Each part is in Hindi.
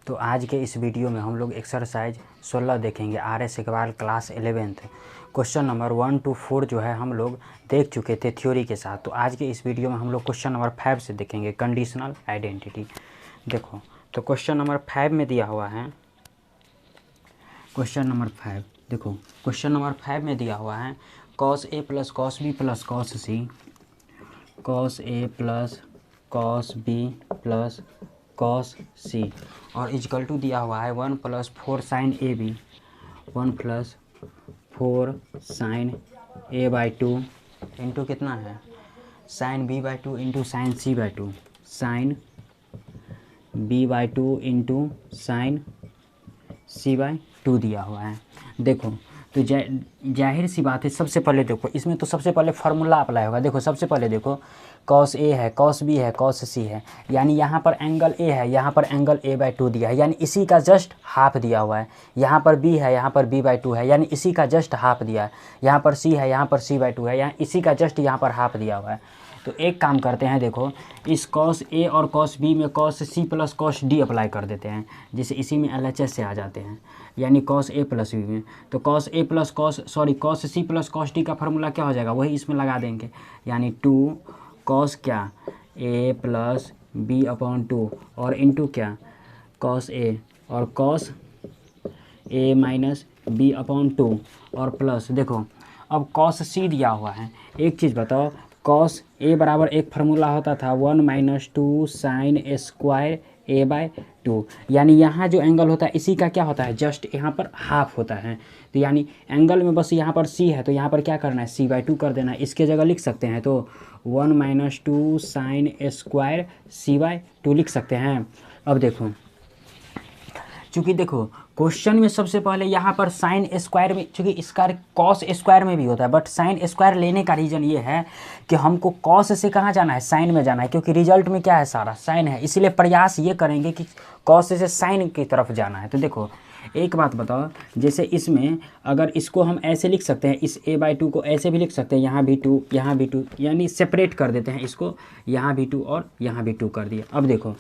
तो आज के इस वीडियो में हम लोग एक्सरसाइज 16 देखेंगे RS Iqbal class 11th। Question number 1 to 4 जो है हम लोग देख चुके थे थ्योरी के साथ। तो आज के इस वीडियो में हम लोग क्वेश्चन नंबर 5 से देखेंगे कंडीशनल आइडेंटिटी। देखो तो क्वेश्चन नंबर 5 में दिया हुआ है, क्वेश्चन नंबर 5 देखो, क्वेश्चन नंबर 5 में दिया हुआ है cos A plus cos B plus cos C, cos A plus cos B plus cos C और इजकल टू दिया हुआ है 1 plus 4 sine A B, 1 plus 4 sine A by 2 into कितना है sine B by 2 into sine C by 2, sine B by 2 into sine C by 2 दिया हुआ है। देखो तो जाहिर सी बात है, सबसे पहले देखो इसमें तो सबसे पहले फार्मूला अप्लाई होगा। देखो सबसे पहले देखो cos A है, cos B है, cos C है, यानी यहाँ पर एंगल A है, यहाँ पर एंगल A बाई 2 दिया है, यानी इसी का जस्ट हाफ दिया हुआ है। यहाँ पर B है, यहाँ पर B बाई 2 है, यानी इसी का जस्ट हाफ दिया है। यहाँ पर C है, यहाँ पर C बाई 2 है, यहाँ इसी का जस्ट यहाँ पर हाफ दिया हुआ है। तो एक काम करते हैं, देखो इस cos A और cos B में cos C plus cos D apply कर देते हैं, जिससे इसी में LHS से आ जाते हैं, यानी cos A प्लस B में। तो cos A plus cos C plus cos D का फार्मूला क्या हो जाएगा, वही इसमें लगा देंगे, यानी 2 cos क्या A प्लस B अपॉन 2 और इंटू क्या cos A और cos A minus B upon 2 और प्लस देखो अब cos C दिया हुआ है। एक चीज़ बताओ, cos A बराबर एक फार्मूला होता था 1 minus 2 sine square A by 2, यानी यहाँ जो एंगल होता है इसी का क्या होता है, जस्ट यहाँ पर हाफ होता है। तो यानी एंगल में बस यहाँ पर C है, तो यहाँ पर क्या करना है C बाई 2 कर देना है। इसके जगह लिख सकते हैं तो 1 minus 2 sine square C by 2 लिख सकते हैं। अब देखो चूँकि देखो क्वेश्चन में सबसे पहले यहाँ पर साइन स्क्वायर में, चूँकि इसका कॉस स्क्वायर में भी होता है, बट साइन स्क्वायर लेने का रीज़न ये है कि हमको कॉस से कहाँ जाना है, साइन में जाना है, क्योंकि रिजल्ट में क्या है, सारा साइन है। इसीलिए प्रयास ये करेंगे कि कॉस से साइन की तरफ जाना है। तो देखो एक बात बताओ, जैसे इसमें अगर इसको हम ऐसे लिख सकते हैं, इस A बाई 2 को ऐसे भी लिख सकते हैं, यहाँ भी 2 यहाँ भी 2, यानी सेपरेट कर देते हैं इसको, यहाँ भी 2 और यहाँ भी 2 कर दिया। अब देखो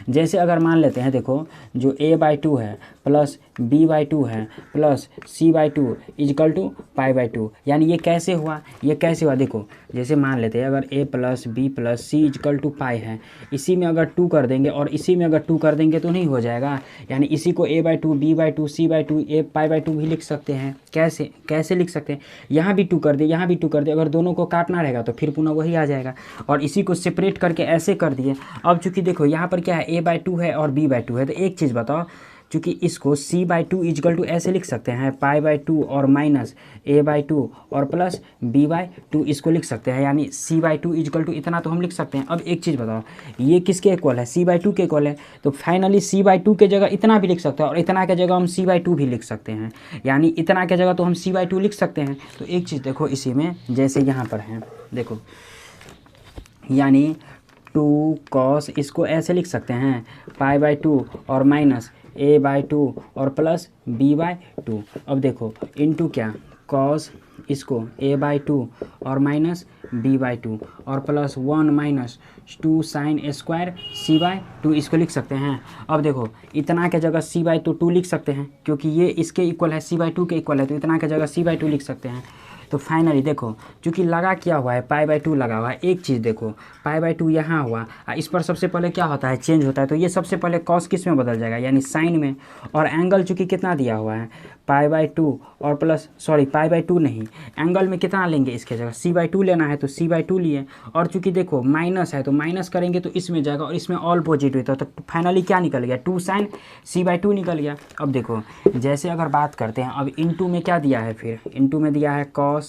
जैसे अगर मान लेते हैं, देखो जो A बाई 2 है प्लस B बाई 2 है plus C by 2 equal to pi by 2, यानी ये कैसे हुआ, ये कैसे हुआ। देखो जैसे मान लेते हैं अगर A plus B plus C equal to pi है, इसी में अगर 2 कर देंगे और इसी में अगर 2 कर देंगे तो नहीं हो जाएगा, यानी इसी को A by 2 B by 2 C by 2 A pi by 2 भी लिख सकते हैं। कैसे कैसे लिख सकते हैं, यहाँ भी 2 कर दे, यहाँ भी 2 कर दे, अगर दोनों को काटना रहेगा तो फिर पुनः वही आ जाएगा, और इसी को सेपरेट करके ऐसे कर दिए। अब चूँकि देखो यहाँ पर क्या है, A बाई 2 है और B बाई 2 है, तो एक चीज़ बताओ, चूँकि इसको C बाई 2 इजकल टू ऐसे लिख सकते हैं, पाई बाई 2 और माइनस A बाई 2 और प्लस B बाई 2 इसको लिख सकते हैं, यानी C बाई 2 इजकल टू इतना तो हम लिख सकते हैं। अब एक चीज़ बताओ, ये किसके इक्वल है, C बाई 2 के इक्वल है, तो फाइनली C बाई 2 के जगह इतना भी लिख सकते हैं और इतना के जगह हम C बाई 2 भी लिख सकते हैं, यानी इतना के जगह तो हम C बाई 2 लिख सकते हैं। तो एक चीज़ देखो इसी में, जैसे यहाँ पर है देखो, यानी 2 cos, इसको ऐसे लिख सकते हैं पाई बाई 2 और माइनस A बाई 2 और प्लस B बाई 2। अब देखो इनटू क्या cos, इसको A बाई 2 और माइनस B बाई 2 और plus 1 minus 2 sine square C by 2 इसको लिख सकते हैं। अब देखो इतना के जगह C बाई 2 लिख सकते हैं, क्योंकि ये इसके इक्वल है, C बाई 2 के इक्वल है, तो इतना के जगह C बाई 2 लिख सकते हैं। तो फाइनली देखो चूँकि लगा क्या हुआ है, पाई बाई 2 लगा हुआ है। एक चीज़ देखो, पाई बाई 2 यहाँ हुआ, इस पर सबसे पहले क्या होता है, चेंज होता है, तो ये सबसे पहले कॉस किस में बदल जाएगा, यानी साइन में। और एंगल चूँकि कितना दिया हुआ है, पाई बाई 2 और प्लस पाई बाई 2 नहीं, एंगल में कितना लेंगे, इसके जगह C बाई 2 लेना है तो C बाई 2 लिए, और चूँकि देखो माइनस है तो माइनस करेंगे तो इसमें जाएगा और इसमें ऑल पॉजिटिव था, तो फाइनली क्या निकल गया, 2 साइन C बाई 2 निकल गया। अब देखो जैसे अगर बात करते हैं, अब इनटू में क्या दिया है, फिर इनटू में दिया है cos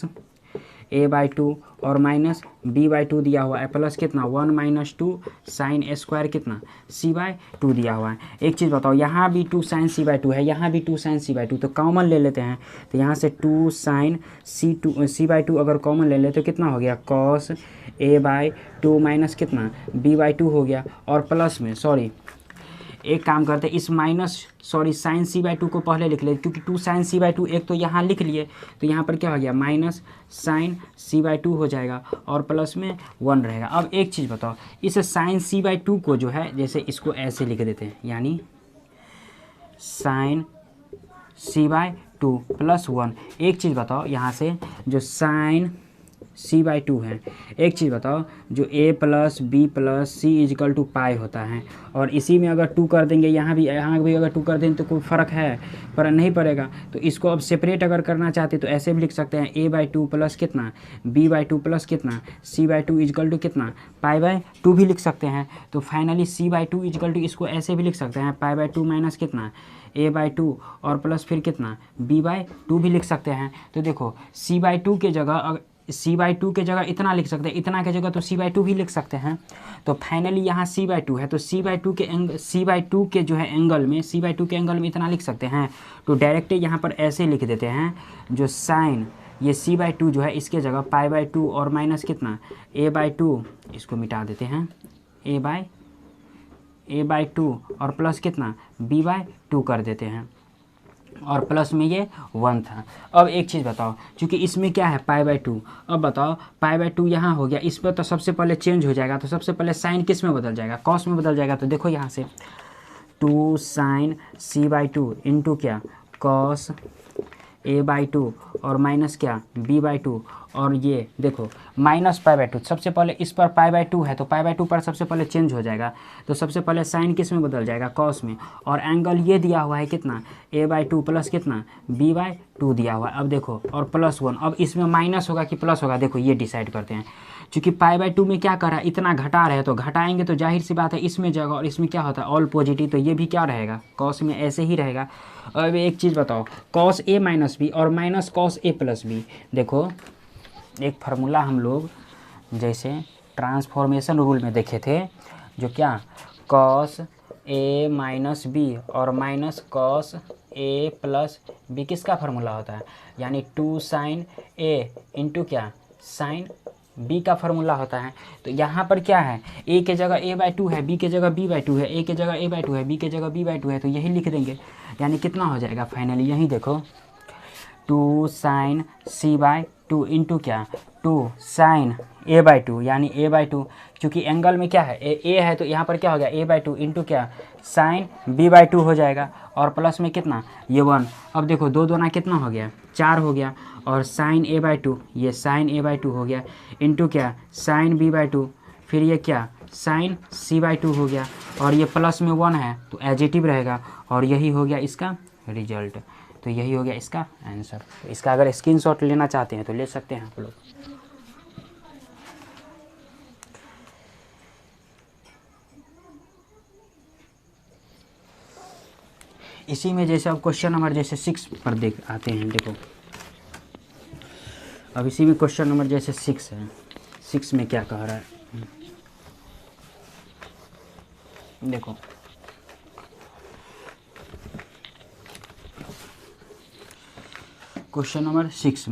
A बाई 2 और माइनस B बाई 2 दिया हुआ है, प्लस कितना 1 माइनस 2 साइन स्क्वायर कितना C बाई 2 दिया हुआ है। एक चीज़ बताओ, यहाँ भी 2 साइन C बाई 2 है, यहाँ भी 2 साइन C बाई 2, तो कॉमन ले लेते हैं, तो यहाँ से 2 साइन C बाई 2 अगर कॉमन ले ले तो कितना हो गया, cos A बाई 2 माइनस कितना B बाई 2 हो गया, और प्लस में एक काम करते हैं, इस माइनस साइन C बाई 2 को पहले लिख ले, क्योंकि 2 साइन C बाई 2 एक तो यहाँ लिख लिए, तो यहाँ पर क्या हो गया, माइनस साइन C बाई 2 हो जाएगा और प्लस में 1 रहेगा। अब एक चीज़ बताओ, इस साइन C बाई 2 को जो है, जैसे इसको ऐसे लिख देते हैं, यानी साइन c/2 प्लस 1। एक चीज़ बताओ यहाँ से, जो साइन c/2 है, एक चीज़ बताओ, जो a plus B plus C equal to pi होता है, और इसी में अगर 2 कर देंगे, यहाँ भी अगर 2 कर देंगे तो कोई फ़र्क है? पर नहीं पड़ेगा। तो इसको अब सेपरेट अगर करना चाहते तो ऐसे भी लिख सकते हैं, a/2 प्लस कितना, b/2 प्लस कितना, c/2 इजकल टू कितना, π/2 भी लिख सकते हैं। तो फाइनली c/2 इजकल टू इसको ऐसे भी लिख सकते हैं, π/2 माइनस कितना, a/2 और प्लस फिर कितना, b/2 भी लिख सकते हैं। तो देखो c/2 के जगह c/2 के जगह इतना लिख सकते हैं, इतना के जगह तो c/2 भी लिख सकते हैं। तो फाइनली यहाँ c/2 है, तो c/2 के जो है एंगल में, c/2 के एंगल में इतना लिख सकते हैं। तो डायरेक्ट यहाँ पर ऐसे लिख देते हैं, जो साइन ये c/2 जो है इसके जगह π/2 और माइनस कितना, a/2, इसको मिटा देते हैं, a/2 और प्लस कितना, b/2 कर देते हैं, और प्लस में ये 1 था। अब एक चीज़ बताओ, क्योंकि इसमें क्या है π/2, अब बताओ π/2 यहाँ हो गया, इस पर तो सबसे पहले चेंज हो जाएगा। तो सबसे पहले साइन किस में बदल जाएगा, कॉस में बदल जाएगा। तो देखो यहाँ से 2 साइन c/2 इंटू क्या, कॉस a/2 और माइनस क्या, b/2, और ये देखो माइनस π/2। सबसे पहले इस पर π/2 है, तो π/2 पर सबसे पहले चेंज हो जाएगा। तो सबसे पहले साइन किस में बदल जाएगा, कॉस में, और एंगल ये दिया हुआ है कितना, a/2 प्लस कितना, b/2 दिया हुआ है। अब देखो और प्लस 1, अब इसमें माइनस होगा कि प्लस होगा, देखो ये डिसाइड करते हैं। क्योंकि π/2 में क्या कर रहा है, इतना घटा रहे हैं, तो घटाएंगे तो जाहिर सी बात है इसमें जाएगा, और इसमें क्या होता है ऑल पॉजिटिव, तो ये भी क्या रहेगा, कॉस में ऐसे ही रहेगा। अब एक चीज़ बताओ, कॉस a माइनस बी और minus cos a plus B, देखो एक फार्मूला हम लोग जैसे ट्रांसफॉर्मेशन रूल में देखे थे, जो क्या, कॉस a माइनस बी और minus cos a plus B किसका फार्मूला होता है, यानी 2 साइन a इंटू क्या, साइन b का फार्मूला होता है। तो यहाँ पर क्या है, a के जगह a/2 है, b के जगह b/2 है, a के जगह a/2 है, b के जगह b/2 है, तो यही लिख देंगे। यानी कितना हो जाएगा फाइनली, यही देखो 2 साइन c/2 इंटू क्या, 2 साइन a/2, यानी a/2, क्योंकि एंगल में क्या है a है, तो यहाँ पर क्या हो गया a/2 इंटू क्या, साइन b/2 हो जाएगा, और प्लस में कितना, ये 1। अब देखो 2 दूना कितना हो गया, 4 हो गया, और साइन a/2, ये साइन a/2 हो गया, इंटू क्या, साइन b/2, फिर ये क्या, साइन c/2 हो गया, और ये प्लस में 1 है तो एजिटिव रहेगा, और यही हो गया इसका रिजल्ट। तो यही हो गया इसका आंसर। तो इसका अगर स्क्रीनशॉट लेना चाहते हैं तो ले सकते हैं आप लोग। इसी में जैसे अब क्वेश्चन नंबर जैसे 6 पर देख आते हैं, देखो अब इसी में क्वेश्चन नंबर जैसे 6 है, 6 में क्या कह रहा है, देखो क्वेश्चन नंबर 6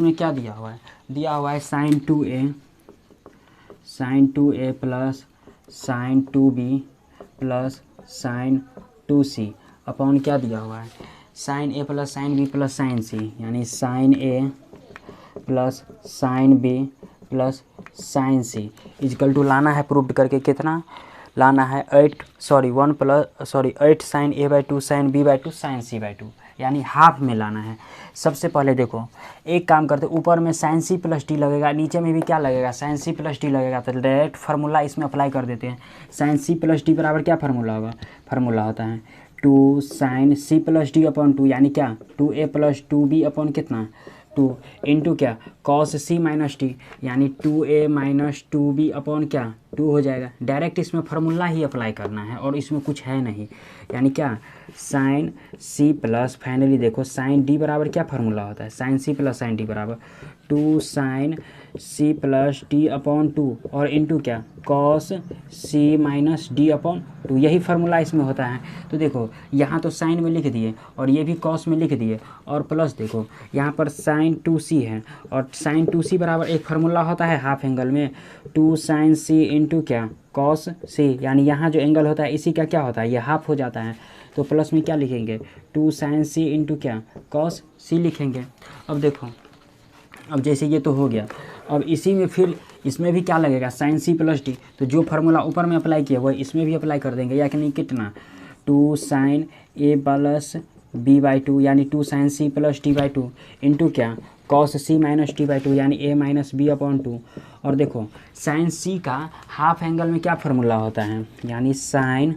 में क्या दिया हुआ है, दिया हुआ है sine 2a plus sine 2b plus sine 2c upon क्या दिया हुआ है, sine a plus sine b plus sine c, यानी sine a plus sine b plus sine c equal to लाना है प्रूफ करके, कितना लाना है 8 sign a/2 sign b/2 sign c/2, यानी हाफ में लाना है। सबसे पहले देखो एक काम करते, ऊपर में साइन c प्लस डी लगेगा, नीचे में भी क्या लगेगा, साइन c प्लस डी लगेगा, तो डायरेक्ट फार्मूला इसमें अप्लाई कर देते हैं। साइन c प्लस डी बराबर क्या फार्मूला होगा, फार्मूला होता है 2 sine c plus D upon 2, यानी क्या 2a प्लस 2b अपॉन कितना 2 इंटू क्या कॉस c माइनस टी, यानी 2a माइनस 2b अपॉन क्या 2 हो जाएगा। डायरेक्ट इसमें फार्मूला ही अप्लाई करना है और इसमें कुछ है नहीं, यानी क्या साइन c प्लस, फाइनली देखो साइन d बराबर क्या फार्मूला होता है, sine c plus sine d बराबर 2 sine c plus d upon 2 और इंटू क्या cos c minus d upon 2, यही फार्मूला इसमें होता है। तो देखो यहाँ तो साइन में लिख दिए और ये भी कॉस में लिख दिए, और प्लस देखो यहाँ पर साइन 2c है, और साइन 2c बराबर एक फार्मूला होता है हाफ एंगल में 2 साइन c इंटू क्या कॉस c, यानी यहाँ जो एंगल होता है इसी का क्या होता है ये हाफ हो जाता है, तो प्लस में क्या लिखेंगे 2 साइन c इंटू क्या कॉस c लिखेंगे। अब देखो अब जैसे ये तो हो गया, अब इसी में फिर इसमें भी क्या लगेगा साइन c प्लस डी, तो जो फार्मूला ऊपर में अप्लाई किया वो इसमें भी अप्लाई कर देंगे, या कि नहीं कितना two sine A plus B by two यानी two sine C plus t by two into क्या cos C minus t by two यानी A minus B upon two. और देखो साइन सी का हाफ एंगल में क्या फार्मूला होता है, यानी साइन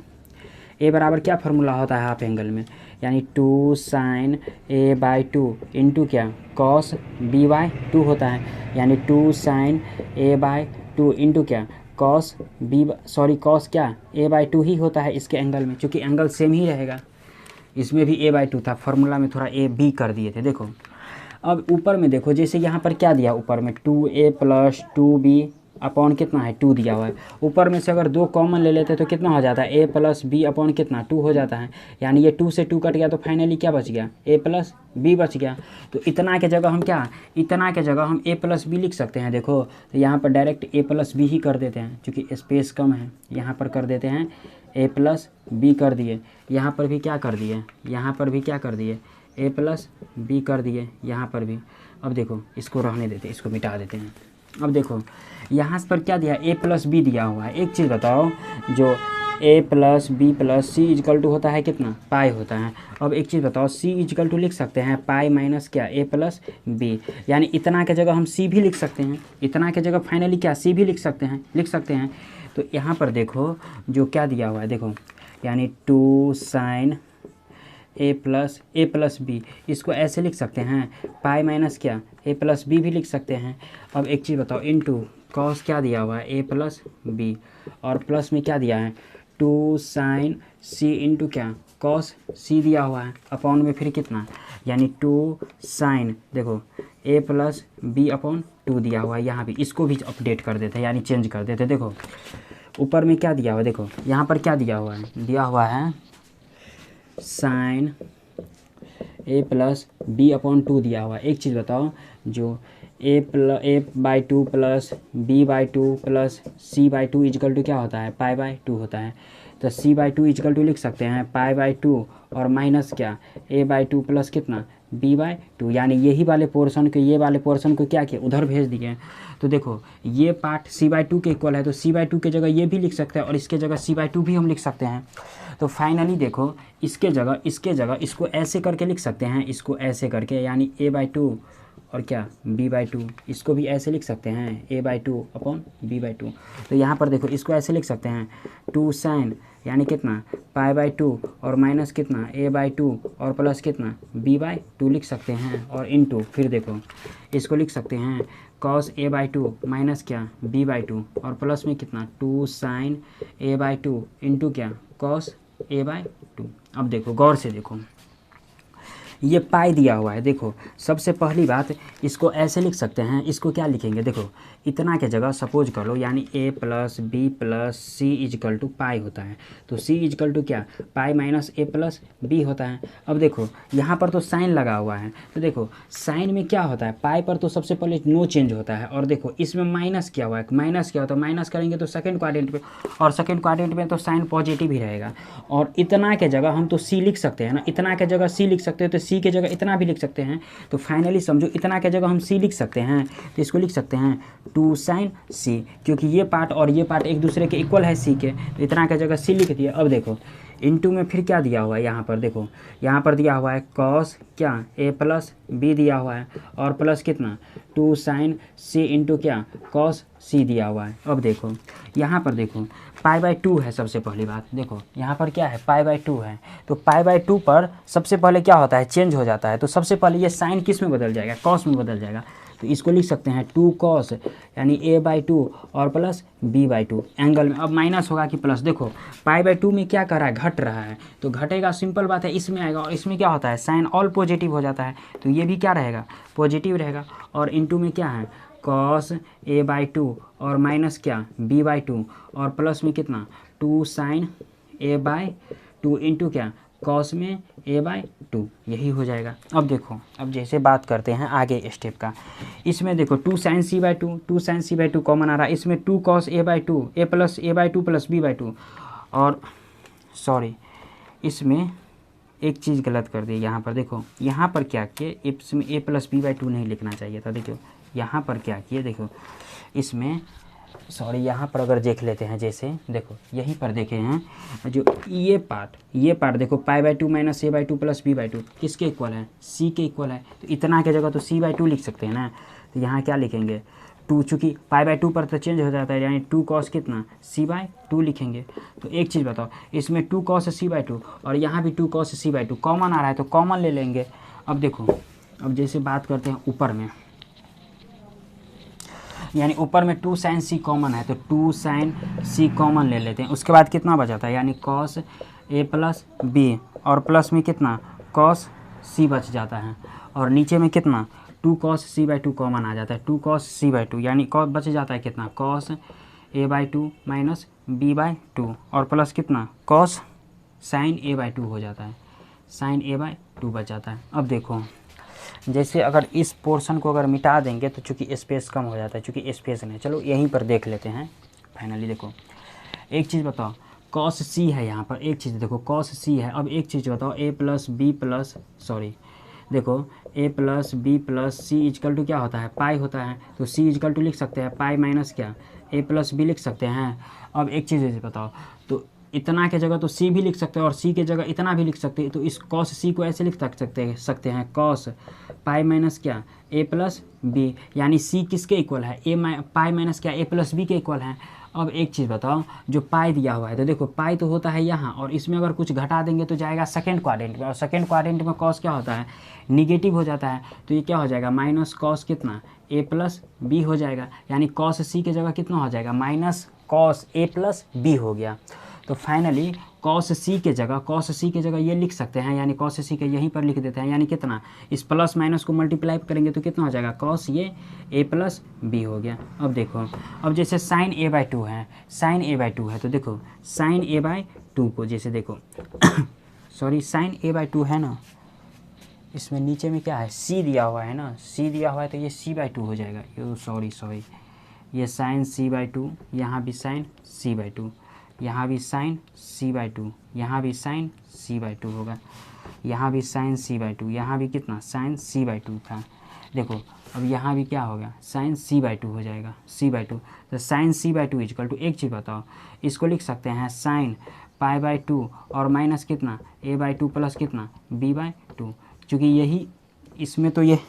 ए बराबर क्या फार्मूला होता है हाफ एंगल में, यानी two sine A by two into क्या कॉस बी बाई टू होता है, यानी two sine A by two into क्या कॉस बी कॉस क्या ए बाई टू ही होता है इसके एंगल में, क्योंकि एंगल सेम ही रहेगा। इसमें भी ए बाई टू था, फार्मूला में थोड़ा ए बी कर दिए थे। देखो अब ऊपर में देखो, जैसे यहाँ पर क्या दिया ऊपर में two A plus two B upon कितना है टू दिया हुआ है। ऊपर में से अगर दो कॉमन ले लेते तो कितना हो जाता है ए प्लस बी अपॉन कितना टू हो जाता है, यानी ये टू से टू कट गया तो फाइनली क्या बच गया ए प्लस बी बच गया। तो इतना के जगह हम क्या इतना के जगह हम ए प्लस बी लिख सकते हैं। देखो तो यहाँ पर डायरेक्ट ए प्लस बी ही कर देते हैं, क्योंकि स्पेस कम है, यहाँ पर कर देते हैं ए प्लस बी कर दिए, यहाँ पर भी क्या कर दिए, यहाँ पर भी क्या कर दिए ए प्लस बी कर दिए, यहाँ पर भी। अब देखो इसको रहने देते, इसको मिटा देते हैं। अब देखो यहाँ पर क्या दिया ए प्लस बी दिया हुआ है। एक चीज़ बताओ, जो A plus B plus C equal to होता है कितना पाई होता है। अब एक चीज़ बताओ, सी इजकल टू लिख सकते हैं पाई माइनस क्या ए प्लस बी, यानी इतना के जगह हम सी भी लिख सकते हैं, इतना के जगह फाइनली क्या सी भी लिख सकते हैं। तो यहाँ पर देखो जो क्या दिया हुआ है, देखो यानी two sine A plus B, इसको ऐसे लिख सकते हैं पाई माइनस क्या ए प्लस बी भी लिख सकते हैं। अब एक चीज़ बताओ, इनटू कॉस क्या दिया हुआ है ए प्लस बी, और प्लस में क्या दिया है टू साइन सी इंटू क्या कॉस सी दिया हुआ है, अपॉन में फिर कितना यानी टू साइन देखो ए प्लस बी अपॉन टू दिया हुआ है। यहाँ भी इसको भी अपडेट कर देते हैं, यानी चेंज कर देते। देखो ऊपर में क्या दिया हुआ है, देखो यहाँ पर क्या दिया हुआ है sine A plus B upon two दिया हुआ है। एक चीज़ बताओ, जो A by two plus B by two plus C by two equal to क्या होता है पाई बाई टू होता है। तो C by two equal to लिख सकते हैं पाई बाई टू और माइनस क्या ए बाई टू प्लस कितना बी बाई टू, यानी यही वाले पोर्शन को ये वाले पोर्शन को क्या किया उधर भेज दिए। तो देखो ये पार्ट सी बाई टू के इक्वल है, तो सी बाई टू के जगह ये भी लिख सकते हैं और इसके जगह सी बाई टू भी हम लिख सकते हैं। तो फाइनली देखो इसके जगह इसको ऐसे करके लिख सकते हैं, इसको ऐसे करके यानी ए बाई टू और क्या बी बाई टू, इसको भी ऐसे लिख सकते हैं A by two upon B by two. तो यहाँ पर देखो इसको ऐसे लिख सकते हैं टू साइन यानी कितना पाई बाई टू और माइनस कितना ए बाई टू और प्लस कितना बी बाई टू लिख सकते हैं, और इनटू फिर देखो इसको लिख सकते हैं cos A by two minus क्या बी बाई टू और प्लस में कितना two sine A by two into क्या कॉस ए बाई टू। अब देखो गौर से देखो ये पाई दिया हुआ है। देखो सबसे पहली बात इसको ऐसे लिख सकते हैं, इसको क्या लिखेंगे देखो इतना के जगह सपोज कर लो यानी A plus B plus C equal to pi होता है, तो सी इजकल टू क्या pi minus A plus B होता है। अब देखो यहाँ पर तो साइन लगा हुआ है, तो देखो साइन में क्या होता है पाई पर तो सबसे पहले नो चेंज होता है, और देखो इसमें माइनस क्या हुआ है माइनस क्या होता है माइनस करेंगे तो सेकेंड क्वाड्रेंट पे, और सेकेंड क्वाड्रेंट में तो साइन पॉजिटिव ही रहेगा। और इतना के जगह हम तो सी लिख सकते हैं ना, इतना के जगह सी लिख सकते हैं, तो सी के जगह इतना भी लिख सकते हैं। तो फाइनली समझो इतना के जगह हम सी लिख सकते हैं, तो इसको लिख सकते हैं टू साइन सी, क्योंकि ये पार्ट और ये पार्ट एक दूसरे के इक्वल है सी के, तो इतना के जगह सी लिख दिया। अब देखो इनटू में फिर क्या दिया हुआ है यहाँ पर, देखो यहाँ पर दिया हुआ है कॉस क्या ए प्लस बी दिया हुआ है और प्लस कितना टू साइन सी इंटू क्या कॉस सी दिया हुआ है। अब देखो यहाँ पर देखो पाई बाई टू है, सबसे पहली बात देखो यहाँ पर क्या है पाई बाई टू है, तो पाई बाई टू पर सबसे पहले क्या होता है चेंज हो जाता है, तो सबसे पहले ये साइन किस में बदल जाएगा कॉस में बदल जाएगा। तो इसको लिख सकते हैं टू कॉस यानी ए बाई टू और plus B by two angle में। अब माइनस होगा कि प्लस, देखो पाई बाई टू में क्या कर रहा है घट रहा है, तो घटेगा सिंपल बात है इसमें आएगा, और इसमें क्या होता है साइन ऑल पॉजिटिव हो जाता है, तो ये भी क्या रहेगा पॉजिटिव रहेगा। और इनटू में क्या है कॉस ए बाई टू और माइनस क्या बी बाई टू और प्लस में कितना two sine A by two into क्या कॉस में ए बाई टू, यही हो जाएगा। अब देखो अब जैसे बात करते हैं आगे स्टेप का, इसमें देखो two sine C by two sine C by two common आ रहा है, इसमें two cos A by two A plus A by two plus B by two, और सॉरी इसमें एक चीज़ गलत कर दी यहाँ पर, देखो यहाँ पर क्या किए इसमें ए प्लस बी बाई टू नहीं लिखना चाहिए था, देखो यहाँ पर क्या किए देखो इसमें सॉरी यहाँ पर अगर देख लेते हैं, जैसे देखो यहीं पर देखे हैं जो ये पार्ट देखो π/2 माइनस a/2 प्लस b/2 किसके इक्वल है, c के इक्वल है। तो इतना के जगह तो c/2 लिख सकते हैं ना। तो यहाँ क्या लिखेंगे 2, चूँकि π/2 पर तो चेंज हो जाता है, यानी 2 cos कितना c/2 लिखेंगे। तो एक चीज़ बताओ, इसमें 2 cos c/2 और यहाँ भी 2 cos c/2 कॉमन आ रहा है, तो कॉमन ले लेंगे। अब देखो, अब जैसे बात करते हैं ऊपर में, यानी ऊपर में 2 sin c कॉमन है, तो 2 sin c कॉमन ले लेते हैं। उसके बाद कितना बचाता है, यानी cos a प्लस b और प्लस में कितना cos c बच जाता है, और नीचे में कितना 2 cos c/2 कॉमन आ जाता है। 2 cos c/2 यानी cos बच जाता है कितना cos a/2 माइनस b/2 और प्लस कितना cos sin a/2 हो जाता है, sin a/2 बच जाता है। अब देखो जैसे अगर इस पोर्शन को अगर मिटा देंगे तो चूँकि स्पेस कम हो जाता है, चूँकि स्पेस नहीं, चलो यहीं पर देख लेते हैं फाइनली। देखो एक चीज़ बताओ, cos c है यहाँ पर, एक चीज़ देखो cos c है। अब एक चीज़ बताओ a प्लस b प्लस देखो a plus b plus c equal to क्या होता है पाई होता है, तो c इजकल टू लिख सकते हैं पाई माइनस क्या a प्लस b लिख सकते हैं। अब एक चीज़ ऐसे बताओ, तो इतना के जगह तो c भी लिख सकते हैं और c के जगह इतना भी लिख सकते हैं। तो इस cos c को ऐसे लिख सकते हैं cos पाई माइनस क्या a प्लस b, यानी c किसके इक्वल है पाई माइनस क्या a प्लस b के इक्वल है। अब एक चीज़ बताओ, जो पाई दिया हुआ है, तो देखो पाई तो होता है यहाँ, और इसमें अगर कुछ घटा देंगे तो जाएगा सेकेंड क्वाड्रेंट में, और सेकेंड क्वाड्रेंट में cos क्या होता है निगेटिव हो जाता है। तो ये क्या हो जाएगा माइनस cos कितना a प्लस b हो जाएगा, यानी cos c के जगह कितना हो जाएगा minus cos a plus b हो गया। तो फाइनली cos c के जगह ये लिख सकते हैं, यानी cos c के यहीं पर लिख देते हैं, यानी कितना इस प्लस माइनस को मल्टीप्लाई करेंगे तो कितना हो जाएगा cos ये a प्लस b हो गया। अब देखो, अब जैसे sin a/2 है, तो देखो sin a/2 को जैसे देखो सॉरी sin a/2 है ना, इसमें नीचे में क्या है c दिया हुआ है ना, c दिया हुआ है, तो ये c/2 हो जाएगा। ये सॉरी ये sin c/2, यहाँ भी sin c/2, यहाँ भी sin c/2, यहाँ भी sin c/2 होगा, यहाँ भी sin c/2, यहाँ भी कितना sin c/2 था। देखो अब यहाँ भी क्या होगा sin c/2 हो जाएगा c/2। तो sin c/2 इजकल टू एक चीज़ बताओ, इसको लिख सकते हैं sin π/2 और माइनस कितना a/2 प्लस कितना b/2, क्योंकि यही इसमें तो ये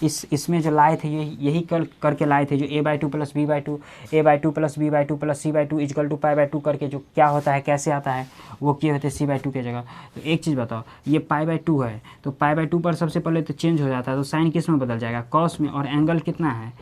इसमें जो लाए थे यही करके लाए थे, जो a/2 plus b/2 a/2 plus b/2 plus c/2 equal to π/2 करके जो क्या होता है कैसे आता है वो किए होते c/2 के जगह। तो एक चीज़ बताओ, ये π/2 है, तो π/2 पर सबसे पहले तो चेंज हो जाता है, तो साइन किस में बदल जाएगा cos में, और एंगल कितना है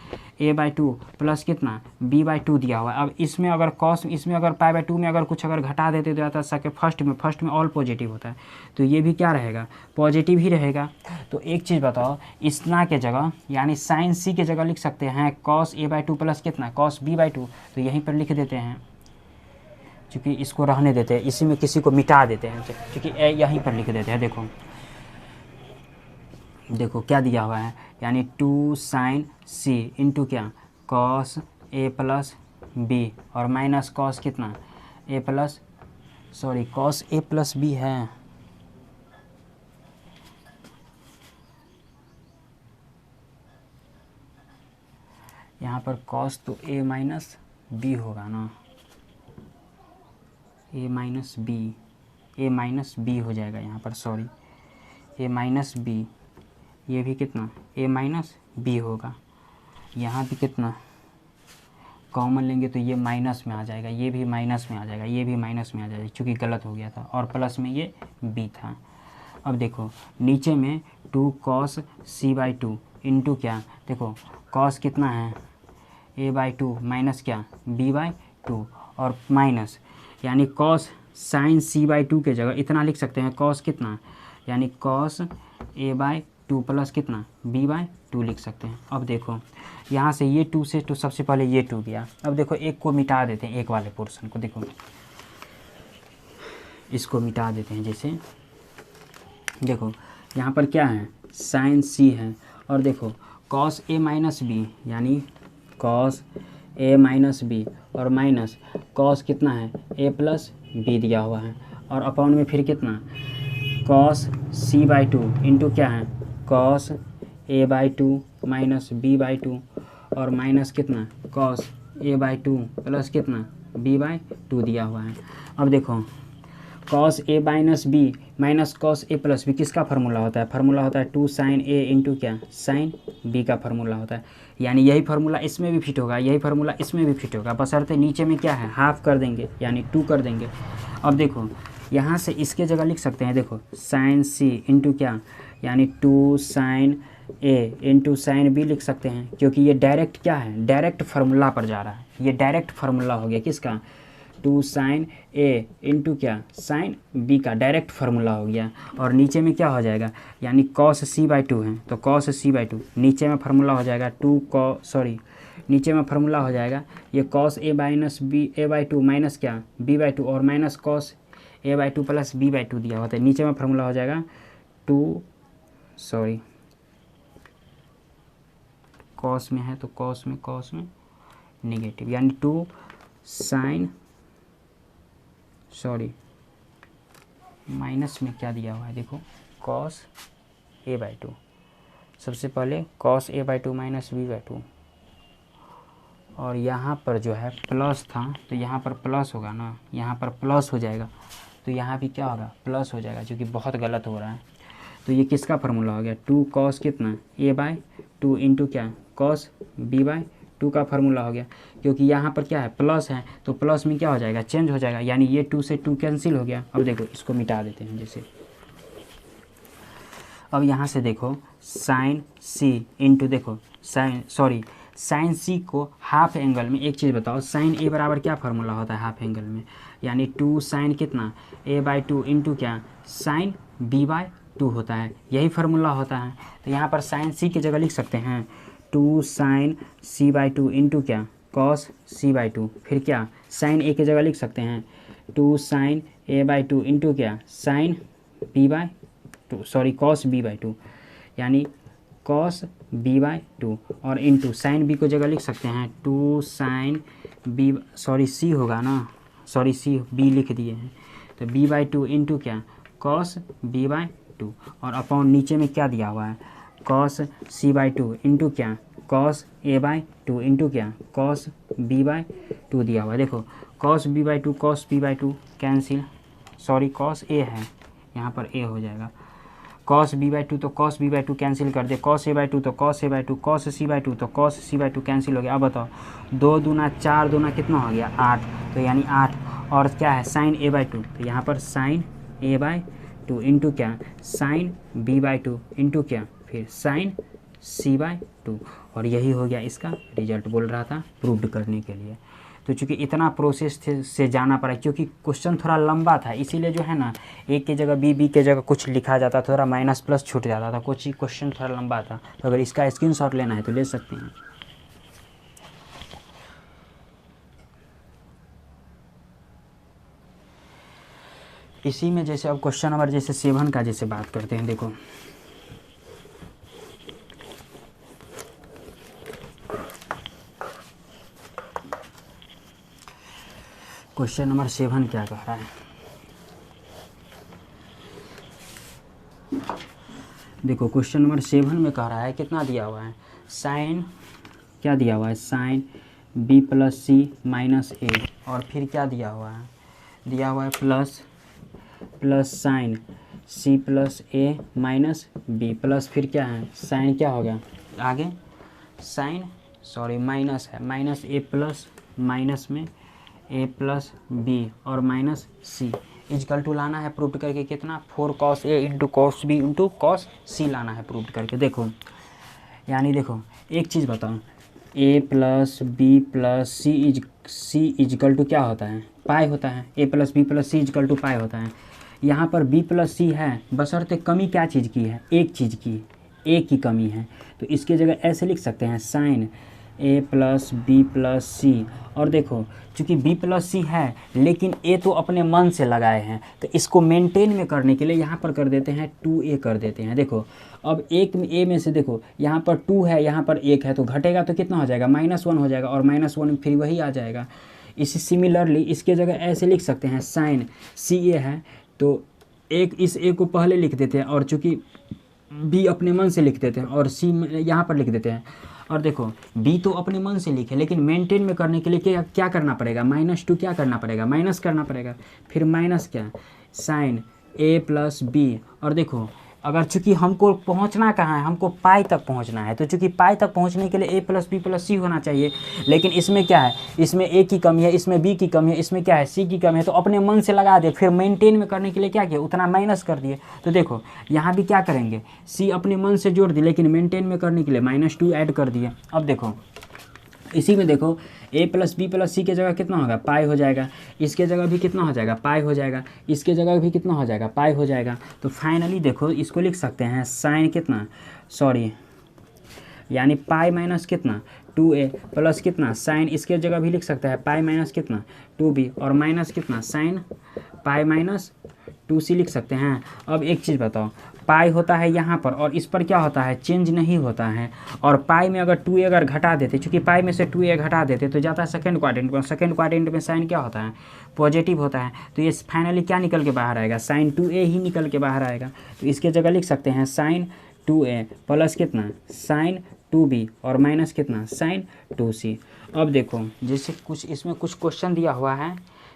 a/2 प्लस कितना b/2 दिया हुआ है। अब इसमें अगर cos, इसमें अगर π/2 में अगर कुछ अगर घटा देते तो आता है फर्स्ट में ऑल पॉजिटिव होता है, तो ये भी क्या रहेगा पॉजिटिव ही रहेगा। तो एक चीज़ बताओ, इतना के जगह यानी sin c के जगह लिख सकते हैं cos a/2 प्लस कितना cos b/2, तो यहीं पर लिख देते हैं, क्योंकि इसको रहने देते हैं, इसी में किसी को मिटा देते हैं, क्योंकि यहीं पर लिख देते हैं। देखो क्या दिया हुआ है, यानी 2 sin c इंटू क्या cos a प्लस b और माइनस cos कितना cos a प्लस b है, यहाँ पर cos तो a माइनस b होगा ना, a माइनस b हो जाएगा यहाँ पर, a माइनस b, ये भी कितना a माइनस b होगा, यहाँ भी कितना कॉमन लेंगे तो ये माइनस में आ जाएगा, ये भी माइनस में आ जाएगा, ये भी माइनस में आ जाएगा, क्योंकि गलत हो गया था, और प्लस में ये b था। अब देखो नीचे में 2 cos c/2 इंटू क्या, देखो cos कितना है a/2 माइनस क्या b/2 और माइनस, यानी cos sin c/2 के जगह इतना लिख सकते हैं cos कितना, यानी cos a/2 प्लस कितना b/2 लिख सकते हैं। अब देखो यहाँ से ये 2 से तो सबसे पहले ये 2 गया। अब देखो एक को मिटा देते हैं, एक वाले पोर्शन को, देखो इसको मिटा देते हैं। जैसे देखो यहाँ पर क्या है sin c है, और देखो cos a माइनस b, यानी cos a माइनस b और माइनस cos कितना है a प्लस b दिया हुआ है, और अपॉन में फिर कितना cos c/2 इंटू क्या है cos a/2 माइनस b/2 और माइनस कितना cos a/2 प्लस कितना b/2 दिया हुआ है। अब देखो cos a minus B minus cos a plus B किसका फार्मूला होता है? फार्मूला होता है 2 साइन a इंटू क्या साइन b का फार्मूला होता है। यानी यही फार्मूला इसमें भी फिट होगा, यही फार्मूला इसमें भी फिट होगा, बशर्ते नीचे में क्या है हाफ कर देंगे यानी 2 कर देंगे। अब देखो यहाँ से इसके जगह लिख सकते हैं, देखो साइन c इंटू क्या यानी 2 sine a into sine b लिख सकते हैं, क्योंकि ये डायरेक्ट क्या है डायरेक्ट फार्मूला पर जा रहा है। ये डायरेक्ट फार्मूला हो गया किसका 2 साइन a इंटू क्या साइन b का डायरेक्ट फार्मूला हो गया। और नीचे में क्या हो जाएगा यानी कॉस c/2 है तो कॉस c/2 नीचे में फार्मूला हो जाएगा नीचे में फार्मूला हो जाएगा ये cos a minus B a/2 minus क्या b/2 और minus cos a/2 plus b/2 दिया होता है। नीचे में फार्मूला हो जाएगा कॉस में है तो कॉस में नेगेटिव यानी 2 साइन माइनस में क्या दिया हुआ है देखो कॉस a/2। सबसे पहले कॉस a/2 माइनस b/2 और यहाँ पर जो है प्लस था तो यहाँ पर प्लस होगा ना, यहाँ पर प्लस हो जाएगा तो यहाँ भी क्या होगा प्लस हो जाएगा, क्योंकि बहुत गलत हो रहा है। तो ये किसका फार्मूला हो गया 2 कॉस कितना a/2 इंटू क्या कॉस b/2 का फार्मूला हो गया। क्योंकि यहाँ पर क्या है प्लस है तो प्लस में क्या हो जाएगा चेंज हो जाएगा, यानी ये 2 से 2 कैंसिल हो गया। अब देखो इसको मिटा देते हैं जैसे, अब यहाँ से देखो साइन c इंटू देखो साइन c को हाफ एंगल में, एक चीज़ बताओ साइन a बराबर क्या फार्मूला होता है हाफ एंगल में यानी 2 साइन कितना a/2 इंटू क्या साइन b/2 होता है, यही फार्मूला होता है। तो यहाँ पर साइन c की जगह लिख सकते हैं 2 साइन c/2 इंटू क्या कॉस c/2, फिर क्या साइन a की जगह लिख सकते हैं 2 साइन a/2 इंटू क्या साइन कॉस b/2 यानी कॉस b/2 और इंटू साइन b को जगह लिख सकते हैं 2 साइन b c होगा ना b लिख दिए हैं तो b/2 इंटू क्या कॉस b/2 और अपॉन नीचे में क्या दिया हुआ है कॉस c/2 इंटू क्या कॉस a/2 इंटू क्या कॉस b/2 दिया हुआ है। देखो cos b/2 cancel, cos a है यहाँ पर a हो जाएगा, कॉस b/2 तो कॉस b/2 कैंसिल कर दे, कॉस a/2 तो कॉस a/2, कॉस c/2 तो कॉस c/2 कैंसिल हो गया। अब बताओ 2 दूना 4 दूना कितना हो गया 8, तो यानी 8 और क्या है साइन a/2 तो यहाँ पर साइन a/2 इंटू क्या साइन b/2 इंटू क्या फिर साइन c/2 और यही हो गया इसका रिजल्ट। बोल रहा था प्रूव्ड करने के लिए। तो चूँकि इतना प्रोसेस से जाना पड़ा, क्योंकि क्वेश्चन थोड़ा लंबा था इसीलिए जो है ना एक की जगह बी की जगह कुछ लिखा जाता, थोड़ा माइनस प्लस छूट जाता था, कुछ क्वेश्चन थोड़ा लंबा था। तो अगर इसका स्क्रीनशॉट लेना है तो ले सकते हैं। इसी में जैसे अब क्वेश्चन नंबर जैसे 7 का जैसे बात करते हैं, देखो क्वेश्चन नंबर 7 क्या कह रहा है, देखो क्वेश्चन नंबर 7 में कह रहा है कितना दिया हुआ है साइन क्या दिया हुआ है sine b plus C minus A और फिर क्या दिया हुआ है plus sine c plus A minus B plus फिर क्या है साइन क्या हो गया आगे साइन माइनस है माइनस ए प्लस माइनस में a प्लस बी और माइनस सी इजकल टू लाना है प्रूव करके कितना 4 cos a into cos B into cos C लाना है प्रूव करके। देखो यानी देखो एक चीज़ बताओ a plus B plus C equal to क्या होता है पाई होता है, a plus B plus C equal to pi होता है। यहाँ पर b प्लस सी है बशर्ते कमी क्या चीज़ की है एक चीज़ की a की कमी है, तो इसके जगह ऐसे लिख सकते हैं sine a plus B plus C. और देखो चूँकि b प्लस सी है लेकिन a तो अपने मन से लगाए हैं तो इसको मेंटेन में करने के लिए यहाँ पर कर देते हैं 2a कर देते हैं। देखो अब एक a में से देखो यहाँ पर 2 है यहाँ पर 1 है तो घटेगा तो कितना हो जाएगा -1 हो जाएगा और -1 फिर वही आ जाएगा। इसी सिमिलरली इसके जगह ऐसे लिख सकते हैं साइन सी a है तो एक इस a को पहले लिख देते हैं और चूँकि b अपने मन से लिख देते हैं और c यहाँ पर लिख देते हैं और देखो बी तो अपने मन से लिखे, लेकिन मेंटेन में करने के लिए क्या क्या करना पड़ेगा, -2 क्या करना पड़ेगा, माइनस करना पड़ेगा, फिर माइनस क्या साइन ए प्लस बी। और देखो अगर चूंकि हमको पहुंचना कहाँ है, हमको पाई तक पहुंचना है, तो चूंकि पाई तक पहुंचने के लिए ए प्लस बी प्लस सी होना चाहिए, लेकिन इसमें क्या है, इसमें ए की कमी है, इसमें बी की कमी है, इसमें क्या है सी की कमी है, तो अपने मन से लगा दे, फिर मेंटेन में करने के लिए क्या किया, उतना माइनस कर दिए। तो देखो यहाँ भी क्या करेंगे, सी अपने मन से जोड़ दिए, लेकिन मेंटेन में करने के लिए -2 ऐड कर दिए। अब देखो इसी में देखो ए प्लस बी प्लस सी के जगह कितना होगा, पाई हो जाएगा, इसके जगह भी कितना हो जाएगा, पाई हो जाएगा, इसके जगह भी कितना हो जाएगा, पाई हो जाएगा। तो फाइनली देखो इसको लिख सकते हैं साइन कितना, सॉरी यानी पाई माइनस कितना 2a प्लस कितना साइन, इसके जगह भी लिख सकता है पाई माइनस कितना 2b और माइनस कितना साइन पाई माइनस 2c लिख सकते हैं। अब एक चीज़ बताओ, पाई होता है यहाँ पर और इस पर क्या होता है, चेंज नहीं होता है, और पाई में अगर 2a अगर घटा देते, चूँकि पाई में से 2a घटा देते तो जाता है सेकंड क्वाड्रेंट में, सेकंड क्वाड्रेंट में साइन क्या होता है, पॉजिटिव होता है, तो ये फाइनली क्या निकल के बाहर आएगा, साइन 2a ही निकल के बाहर आएगा। तो इसके जगह लिख सकते हैं साइन 2a प्लस कितना साइन 2b और माइनस कितना साइन 2c। अब देखो जैसे कुछ इसमें कुछ क्वेश्चन दिया हुआ है,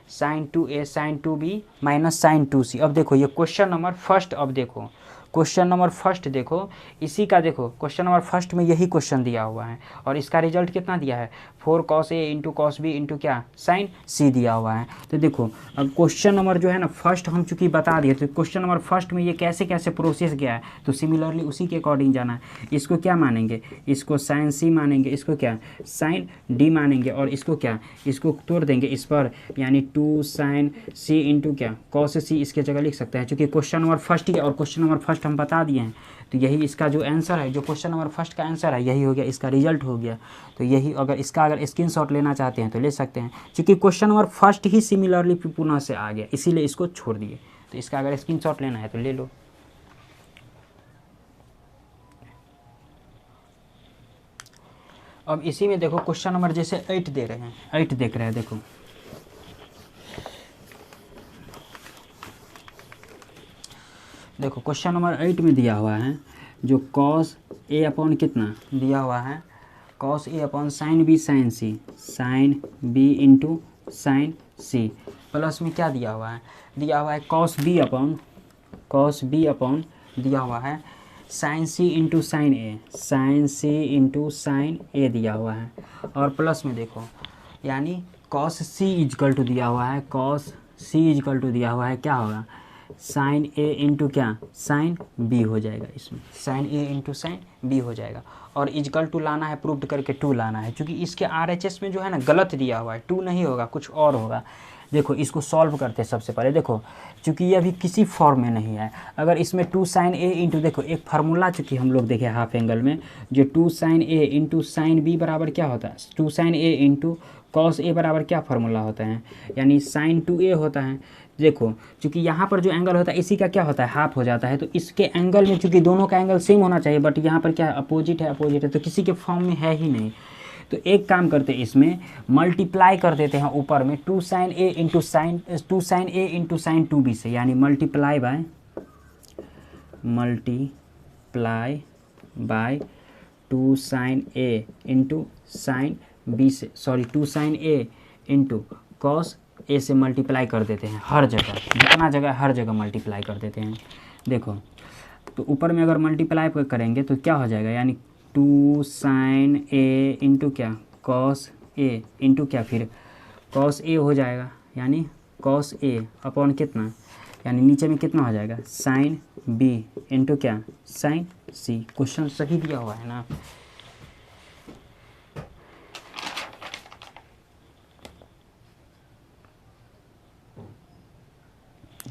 sine 2a sign 2b minus sign 2c। अब देखो ये क्वेश्चन नंबर फर्स्ट, अब देखो क्वेश्चन नंबर फर्स्ट देखो, इसी का देखो क्वेश्चन नंबर फर्स्ट में यही क्वेश्चन दिया हुआ है और इसका रिजल्ट कितना दिया है 4 cos a into cos B into क्या साइन सी दिया हुआ है। तो देखो अब क्वेश्चन नंबर जो है ना फर्स्ट हम चूँकि बता दिए, तो क्वेश्चन नंबर फर्स्ट में ये कैसे कैसे प्रोसेस गया है, तो सिमिलरली उसी के अकॉर्डिंग जाना है। इसको क्या मानेंगे, इसको साइन सी मानेंगे, इसको क्या साइन डी मानेंगे, और इसको क्या, इसको तोड़ देंगे इस पर, यानी 2 साइन सी इंटू क्या कॉस सी, इसके जगह लिख सकते हैं, चूँकि क्वेश्चन नंबर फर्स्ट ही है और क्वेश्चन नंबर फर्स्ट हम बता दिए हैं, तो यही इसका जो आंसर है, जो क्वेश्चन नंबर फर्स्ट का आंसर है यही हो गया, इसका रिजल्ट हो गया। तो यही अगर इसका अगर स्क्रीनशॉट लेना चाहते हैं तो ले सकते हैं, क्योंकि क्वेश्चन नंबर फर्स्ट ही सिमिलरली पुनः से आ गया, इसीलिए इसको छोड़ दिए। तो इसका अगर स्क्रीनशॉट लेना है तो ले लो। अब इसी में देखो क्वेश्चन नंबर जैसे 8 दे रहे हैं, 8 देख रहे हैं, देखो देखो क्वेश्चन नंबर 8 में दिया हुआ है जो कॉस ए अपॉन कितना दिया हुआ है, cos A upon sine B sine B into sine C, plus में क्या दिया हुआ है कॉस बी अपॉन दिया हुआ है साइन सी इंटू साइन ए दिया हुआ है, और प्लस में देखो यानी कॉस सी इजकल टू दिया हुआ है, कॉस सी इजकल टू दिया हुआ है क्या होगा साइन ए इंटू क्या साइन बी हो जाएगा, इसमें sign A into sine B हो जाएगा, और इजकल टू लाना है प्रूव्ड करके 2 लाना है, क्योंकि इसके RHS में जो है ना गलत दिया हुआ है, 2 नहीं होगा कुछ और होगा। देखो इसको सॉल्व करते हैं सबसे पहले, देखो चूँकि ये अभी किसी फॉर्म में नहीं है, अगर इसमें 2 साइन ए इंटू, देखो एक फार्मूला चूँकि हम लोग देखे हाफ एंगल में, जो 2 sine A into sine B बराबर क्या होता है 2 साइन ए इंटू कॉस ए बराबर क्या फार्मूला होता है, यानी साइन 2a होता है। देखो चूँकि यहाँ पर जो एंगल होता है इसी का क्या होता है हाफ हो जाता है, तो इसके एंगल में चूँकि दोनों का एंगल सेम होना चाहिए, बट यहाँ पर क्या अपोजिट है तो किसी के फॉर्म में है ही नहीं। तो एक काम करते हैं, इसमें मल्टीप्लाई कर देते हैं ऊपर में 2 sine A into sign 2b से, यानी multiply by 2 sine A into sine B से, sorry 2 sine A into cos A से मल्टीप्लाई कर देते हैं, हर जगह जितना जगह हर जगह मल्टीप्लाई कर देते हैं। देखो तो ऊपर में अगर मल्टीप्लाई करेंगे तो क्या हो जाएगा, यानी 2 साइन ए इंटू क्या कॉस ए इंटू क्या फिर कॉस ए हो जाएगा, यानी कॉस ए अपॉन कितना, यानी नीचे में कितना हो जाएगा साइन बी इंटू क्या साइन सी। क्वेश्चन सही दिया हुआ है ना।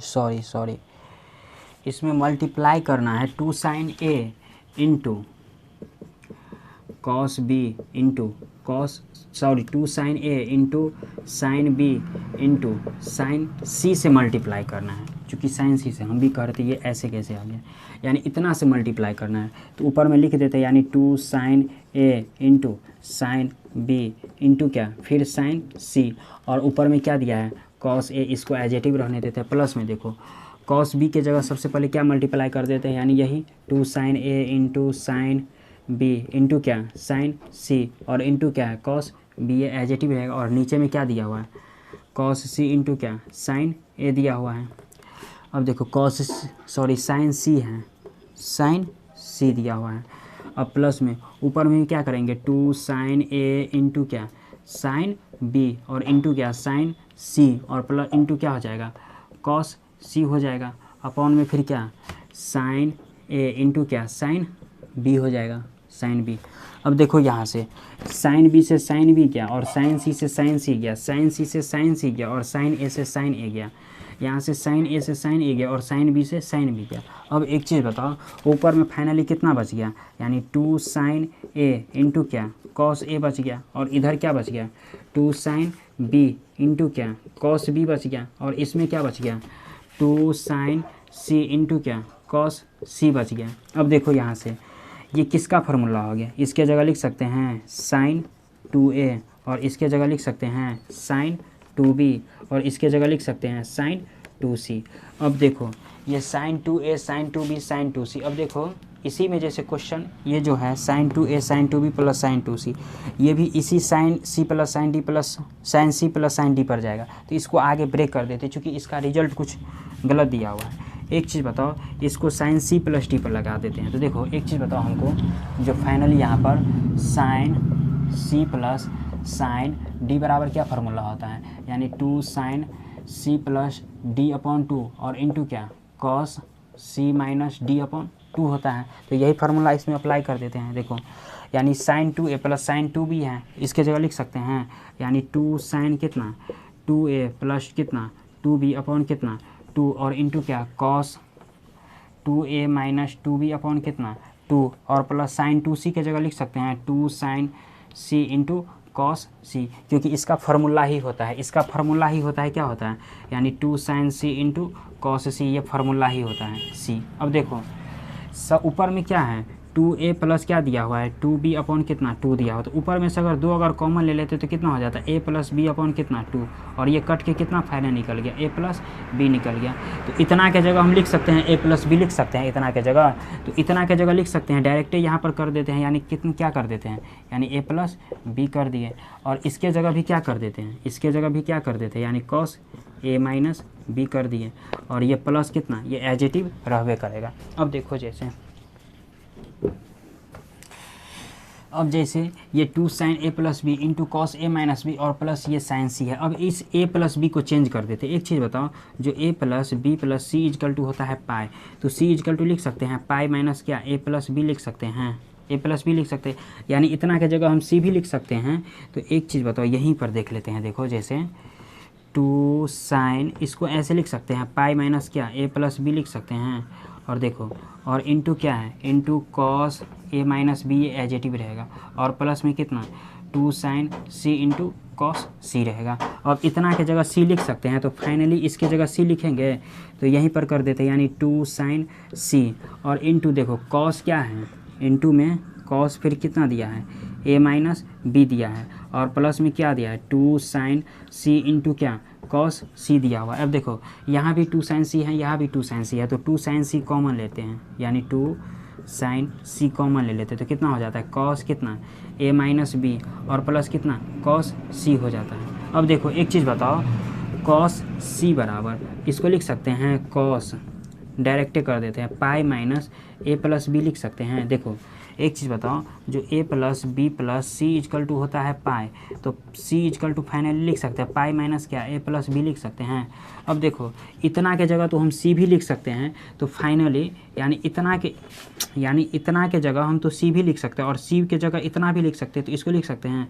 सॉरी इसमें मल्टीप्लाई करना है 2 sine A into cos B into sorry 2 sine A into sine B into sine C से मल्टीप्लाई करना है, क्योंकि साइन सी से हम भी करते ये ऐसे कैसे आ गया, यानी इतना से मल्टीप्लाई करना है। तो ऊपर में लिख देते हैं यानी 2 sine A into sine B into क्या फिर साइन सी, और ऊपर में क्या दिया है कॉस ए, इसको एजेटिव रहने देते हैं। प्लस में देखो कॉस बी के जगह सबसे पहले क्या मल्टीप्लाई कर देते हैं, यानी यही 2 sine A into sine B into क्या साइन सी और इंटू क्या है कॉस बी, ये एडजेटिव रहेगा। और नीचे में क्या दिया हुआ है कॉस सी इंटू क्या साइन ए दिया हुआ है। अब देखो साइन सी है, साइन सी दिया हुआ है। अब प्लस में ऊपर में क्या करेंगे 2 साइन ए इंटू क्या साइन बी और इंटू क्या साइन सी और प्लस इंटू क्या हो जाएगा कॉस सी हो जाएगा। अपॉन में फिर क्या साइन ए इंटू क्या साइन बी हो जाएगा, साइन बी। अब देखो यहाँ से साइन बी से साइन बी गया और साइन सी से साइन सी गया, साइन सी से साइन सी गया और साइन ए से साइन ए गया। यहाँ से साइन ए से साइन ए गया और साइन बी से साइन बी गया। अब एक चीज़ बताओ, ऊपर में फाइनली कितना बच गया, यानी 2 साइन ए इंटू क्या कॉस ए बच गया और इधर क्या बच गया 2 साइन बी इंटू क्या कॉस बी बच गया और इसमें क्या बच गया 2 साइन सी इंटू क्या कॉस सी बच गया। अब देखो यहाँ से ये किसका फार्मूला हो गया, इसके जगह लिख सकते हैं साइन 2a और इसके जगह लिख सकते हैं साइन 2b और इसके जगह लिख सकते हैं साइन 2c। अब देखो ये sign 2a sign 2b sign 2c। अब देखो इसी में जैसे क्वेश्चन ये जो है sine 2a sign 2b plus sine 2c, ये भी इसी sine c plus sine d plus sine c plus sine d पर जाएगा। तो इसको आगे ब्रेक कर देते क्योंकि इसका रिजल्ट कुछ गलत दिया हुआ है। एक चीज़ बताओ, इसको साइन सी प्लस डी पर लगा देते हैं। तो देखो एक चीज़ बताओ हमको, जो फाइनली यहाँ पर sine C plus sine D बराबर क्या फार्मूला होता है, यानी 2 sine C plus D upon 2 और इंटू क्या cos C minus D upon 2 होता है। तो यही फार्मूला इसमें अप्लाई कर देते हैं। देखो यानी sign 2a plus sine 2b है, इसके जगह लिख सकते हैं यानी 2 साइन कितना 2a प्लस कितना 2b अपॉन कितना 2 और इंटू क्या cos 2a minus 2b upon कितना 2 और प्लस साइन 2c के जगह लिख सकते हैं 2 sine c into cos c, क्योंकि इसका फार्मूला ही होता है, इसका फार्मूला ही होता है क्या होता है, यानी 2 sine c into cos c, ये फार्मूला ही होता है c। अब देखो ऊपर में क्या है 2a प्लस क्या दिया हुआ है 2b अपॉन कितना 2 दिया हुआ। तो ऊपर में से अगर 2 अगर कॉमन ले लेते तो कितना हो जाता है a प्लस बी अपॉन कितना 2 और ये कट के कितना फाइनल निकल गया a प्लस बी निकल गया। तो इतना के जगह हम लिख सकते हैं a प्लस बी लिख सकते हैं इतना के जगह, तो इतना के जगह लिख सकते हैं डायरेक्ट यहाँ पर कर देते हैं, यानी कितना क्या कर देते हैं यानी a प्लस बी कर दिए और इसके जगह भी क्या कर देते हैं, इसके जगह भी क्या कर देते हैं यानी कॉस a माइनस बी कर दिए और ये प्लस कितना ये एडजेटिव रहबे करेगा। अब देखो जैसे ये 2 sine A plus B into cos A minus B और प्लस ये साइन सी है। अब इस ए प्लस बी को चेंज कर देते। एक चीज़ बताओ, जो A plus B plus C equal to होता है पाई, तो सी इजकल टू लिख सकते हैं पाई माइनस क्या ए प्लस बी लिख सकते हैं, ए प्लस बी लिख सकते हैं, यानी इतना के जगह हम सी भी लिख सकते हैं। तो एक चीज़ बताओ यहीं पर देख लेते हैं। देखो जैसे 2 साइन, इसको ऐसे लिख सकते हैं पाई माइनस क्या ए प्लस बी लिख सकते हैं और देखो और इंटू क्या है into cos A minus B, ये एडजेटिव रहेगा और प्लस में कितना 2 साइन सी इंटू कॉस सी रहेगा। अब इतना के जगह सी लिख सकते हैं, तो फाइनली इसके जगह सी लिखेंगे तो यहीं पर कर देते हैं, यानी 2 साइन सी और इंटू देखो कॉस क्या है इंटू में कॉस फिर कितना दिया है ए माइनस बी दिया है और प्लस में क्या दिया है 2 साइन सी इंटू क्या कॉस सी दिया हुआ है। अब देखो यहाँ भी 2 साइन सी है, यहाँ भी 2 साइन सी है, तो 2 साइन सी कॉमन लेते हैं, यानी 2 साइन सी कॉमन ले लेते हैं तो कितना हो जाता है कॉस कितना ए माइनस बी और प्लस कितना कॉस सी हो जाता है। अब देखो एक चीज़ बताओ, कॉस सी बराबर इसको लिख सकते हैं कॉस, डायरेक्ट कर देते हैं pi minus A plus B लिख सकते हैं। देखो एक चीज़ बताओ, जो a plus B plus C equal to होता है पाई, तो c इजकल टू फाइनली लिख सकते हैं पाई माइनस क्या a प्लस बी लिख सकते हैं। अब देखो इतना के जगह तो हम c भी लिख सकते हैं, तो फाइनली यानी इतना के जगह हम तो c भी लिख सकते हैं और c के जगह इतना भी लिख सकते हैं, तो इसको लिख सकते हैं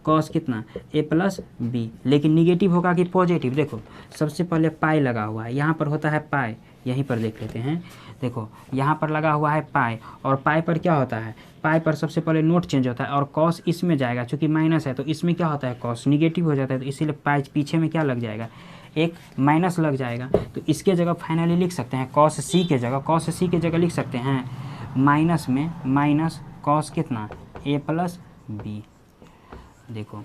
कॉस कितना a प्लस बी, लेकिन निगेटिव होगा कि पॉजिटिव। देखो सबसे पहले पाई लगा हुआ है, यहाँ पर होता है पाई, यहीं पर देख लेते हैं। देखो यहाँ पर लगा हुआ है पाई और पाई पर क्या होता है, पाई पर सबसे पहले नोट चेंज होता है और कॉस इसमें जाएगा, चूँकि माइनस है तो इसमें क्या होता है कॉस निगेटिव हो जाता है, तो इसीलिए पाई पीछे में क्या लग जाएगा एक माइनस लग जाएगा। तो इसके जगह फाइनली लिख सकते हैं कॉस सी के जगह लिख सकते हैं माइनस में माइनस कॉस कितना ए प्लस बी। देखो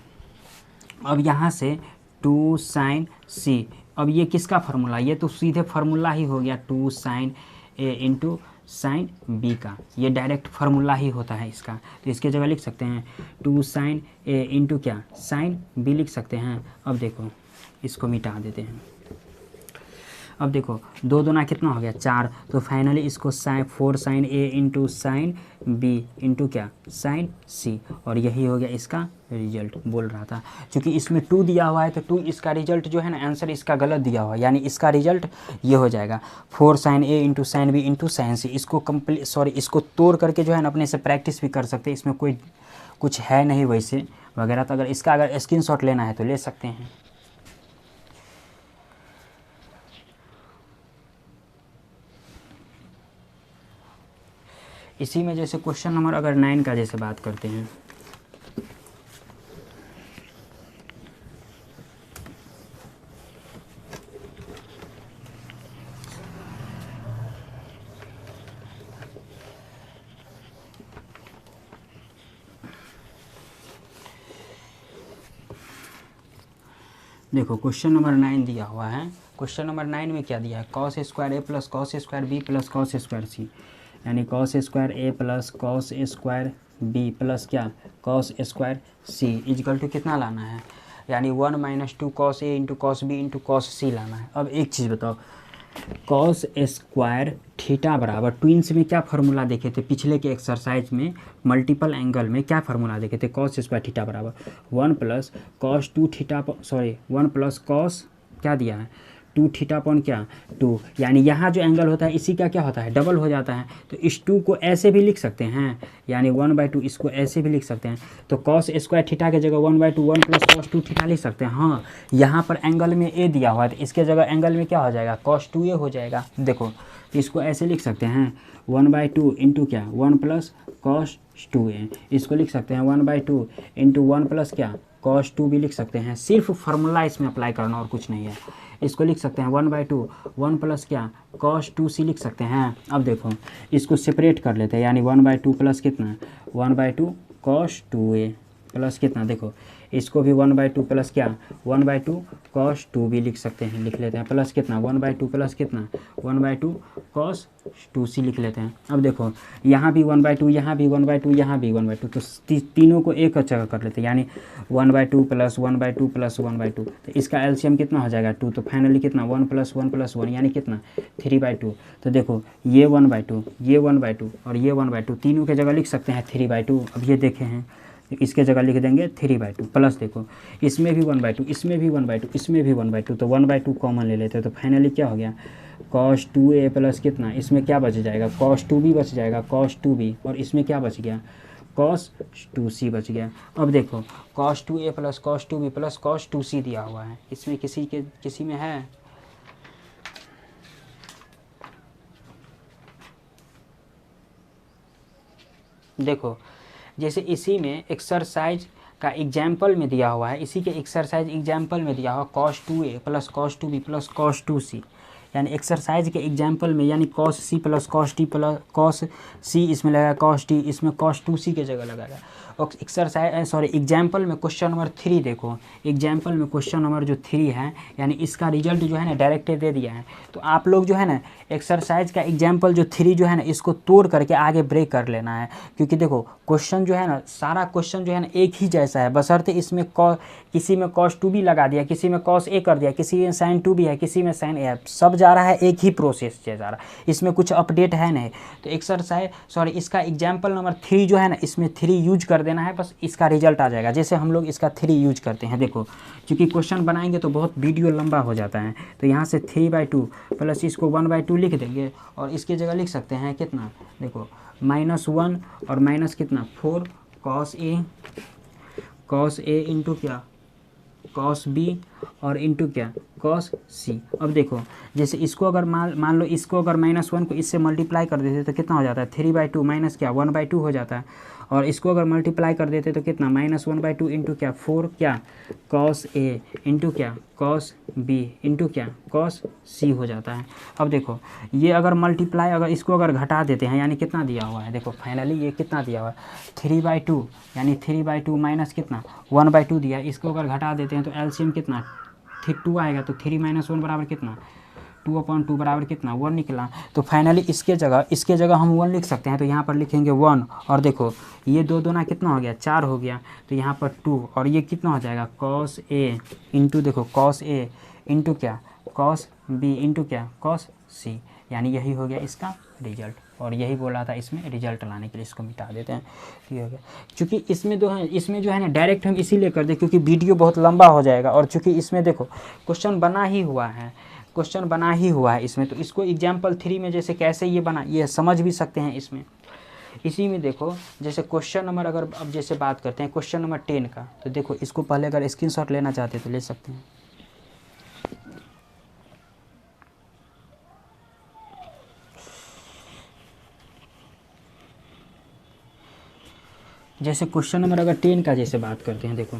अब यहाँ से 2 साइन सी, अब ये किसका फार्मूला, ये तो सीधे फार्मूला ही हो गया 2 sine A into sine B का, ये डायरेक्ट फार्मूला ही होता है इसका। तो इसके जगह लिख सकते हैं 2 साइन ए इंटू क्या, साइन बी लिख सकते हैं। अब देखो इसको मिटा देते हैं। अब देखो 2 दूना कितना हो गया 4, तो फाइनली इसको 4 sine A into sine B into क्या, साइन सी, और यही हो गया इसका रिजल्ट बोल रहा था। क्योंकि इसमें 2 दिया हुआ है तो 2 इसका रिजल्ट जो है ना, आंसर इसका गलत दिया हुआ है, यानी इसका रिजल्ट ये हो जाएगा 4 sine A into sine B into sine C. इसको इसको तोड़ करके जो है ना अपने से प्रैक्टिस भी कर सकते हैं, इसमें कोई कुछ है नहीं वैसे वगैरह। तो अगर इसका अगर स्क्रीनशॉट लेना है तो ले सकते हैं। इसी में जैसे क्वेश्चन नंबर अगर 9 का जैसे बात करते हैं, देखो क्वेश्चन नंबर 9 दिया हुआ है। क्वेश्चन नंबर 9 में क्या दिया है, cos square A plus cos square B plus cos square C, यानी cos square A plus cos square B plus क्या, cos square C equal to कितना लाना है, यानी 1 minus 2 cos A into cos B into cos C लाना है। अब एक चीज़ बताओ, कॉस स्क्वायर थीटा बराबर, ट्विंस में क्या फार्मूला देखे थे पिछले के एक्सरसाइज में, मल्टीपल एंगल में क्या फार्मूला देखे थे, कॉस स्क्वायर थीटा बराबर 1 plus cos 2 theta, sorry 1 plus cos क्या दिया है 2 थीटा अपॉन क्या 2, यानी यहाँ जो एंगल होता है इसी का क्या होता है डबल हो जाता है। तो इस 2 को ऐसे भी लिख सकते हैं, यानी 1/2 इसको ऐसे भी लिख सकते हैं। तो कॉस स्क्वायर थीटा के जगह 1/2 1 प्लस कॉस 2 थीटा लिख सकते हैं। हाँ, यहाँ पर एंगल में ए दिया हुआ है तो इसके जगह एंगल में क्या हो जाएगा कॉस 2a हो जाएगा। देखो इसको ऐसे लिख सकते हैं 1/2 इंटू क्या 1 प्लस कॉस 2a, इसको लिख सकते हैं 1/2 इंटू 1 प्लस क्या कॉस 2 भी लिख सकते हैं। सिर्फ फार्मूला इसमें अप्लाई करना और कुछ नहीं है। इसको लिख सकते हैं 1/2 1 प्लस क्या कॉस 2c लिख सकते हैं। अब देखो इसको सेपरेट कर लेते हैं, यानी 1/2 प्लस कितना 1/2 कॉस 2a प्लस कितना, देखो इसको भी 1/2 प्लस क्या 1/2 कॉस 2 भी लिख सकते हैं, लिख लेते हैं प्लस कितना 1/2 प्लस कितना 1/2 कॉस 2c लिख लेते हैं। अब देखो यहाँ भी 1/2 यहाँ भी 1/2 यहाँ भी 1/2, तो तीनों को एक जगह कर लेते हैं, यानी 1/2 प्लस 1/2 प्लस 1/2, तो इसका एलसीएम कितना हो जाएगा 2, तो फाइनली कितना 1 प्लस 1 प्लस 1 यानी कितना 3/2। तो देखो ये 1/2 ये 1/2 और ये 1/2 तीनों के जगह लिख सकते हैं 3/2। अब ये देखे हैं इसके जगह लिख देंगे 3/2 प्लस देखो इसमें भी 1/2 इसमें भी 1/2 इसमें भी 1/2, तो 1/2 कॉमन ले लेते हैं। तो फाइनली क्या हो गया cos 2a प्लस कितना, इसमें क्या बच जाएगा cos 2b बच जाएगा cos 2b, और इसमें क्या बच गया cos 2c बच गया। अब देखो cos 2a plus cos 2b plus cos 2c दिया हुआ है, इसमें किसी में है, देखो जैसे इसी में एक्सरसाइज का एग्जाम्पल में दिया हुआ है, इसी के एक्सरसाइज एग्जाम्पल में दिया हुआ cos 2a plus cos 2b plus cos 2c, यानी एक्सरसाइज के एग्जाम्पल में, यानी cos c plus cos t plus cos c इसमें लगाया cos t, इसमें cos 2c के जगह लगाया। और एक्सरसाइज सॉरी एग्जाम्पल में क्वेश्चन नंबर 3 देखो, एग्जाम्पल में क्वेश्चन नंबर जो 3 है, यानी इसका रिजल्ट जो है ना डायरेक्ट दे दिया है। तो आप लोग जो है ना एक्सरसाइज का एग्जाम्पल जो 3 जो है ना इसको तोड़ करके आगे ब्रेक कर लेना है, क्योंकि देखो क्वेश्चन जो है ना सारा क्वेश्चन जो है ना एक ही जैसा है, बशर्ते इसमें किसी में cos 2b लगा दिया, किसी में cos a कर दिया, किसी में sin 2b है, किसी में sin a है, सब जा रहा है एक ही प्रोसेस से जा रहा है, इसमें कुछ अपडेट है नहीं। तो एक्सरसाइज सॉरी इसका एग्जाम्पल नंबर 3 जो है ना इसमें 3 यूज कर देना है, बस इसका रिजल्ट आ जाएगा। जैसे हम लोग इसका 3 यूज करते हैं, देखो क्योंकि क्वेश्चन बनाएंगे तो बहुत वीडियो लंबा हो जाता है, तो यहाँ से 3/2 प्लस इसको 1/2 लिख देंगे, और इसकी जगह लिख सकते हैं कितना, देखो -1 और माइनस कितना 4 cos a इंटू क्या cos b और इंटू क्या cos c। अब देखो जैसे इसको अगर मान लो इसको अगर -1 को इससे मल्टीप्लाई कर देते तो कितना हो जाता है 3/2 माइनस क्या 1/2 हो जाता है, और इसको अगर मल्टीप्लाई कर देते तो कितना -1/2 इंटू क्या 4 क्या cos a इंटू क्या cos b इंटू क्या cos c हो जाता है। अब देखो ये अगर मल्टीप्लाई अगर इसको अगर घटा देते हैं, यानी कितना दिया हुआ है, देखो फाइनली ये कितना दिया हुआ है 3/2, यानी 3/2 माइनस कितना 1/2 दिया है, इसको अगर घटा देते हैं तो एलसीएम कितना 2 आएगा, तो 3 - 1 बराबर कितना 2/2 बराबर कितना 1 निकला। तो फाइनली इसके जगह हम 1 लिख सकते हैं, तो यहाँ पर लिखेंगे 1। और देखो ये 2 दूना कितना हो गया 4 हो गया, तो यहाँ पर 2 और ये कितना हो जाएगा cos A इंटू देखो cos A इंटू क्या cos B इंटू क्या cos C, यानी यही हो गया इसका रिजल्ट। और यही बोला था इसमें रिजल्ट लाने के लिए, इसको मिटा देते हैं। ठीक हो गया, चूँकि इसमें जो है ना डायरेक्ट हम इसीलिए कर दें क्योंकि वीडियो बहुत लंबा हो जाएगा, और चूँकि इसमें देखो क्वेश्चन बना ही हुआ है इसमें, तो इसको एग्जाम्पल 3 में जैसे कैसे ये बना ये समझ भी सकते हैं इसमें। इसी में देखो जैसे क्वेश्चन नंबर अगर अब जैसे बात करते हैं क्वेश्चन नंबर 10 का, तो देखो इसको पहले अगर स्क्रीनशॉट लेना चाहते तो ले सकते हैं। जैसे क्वेश्चन नंबर अगर 10 का जैसे बात करते हैं, देखो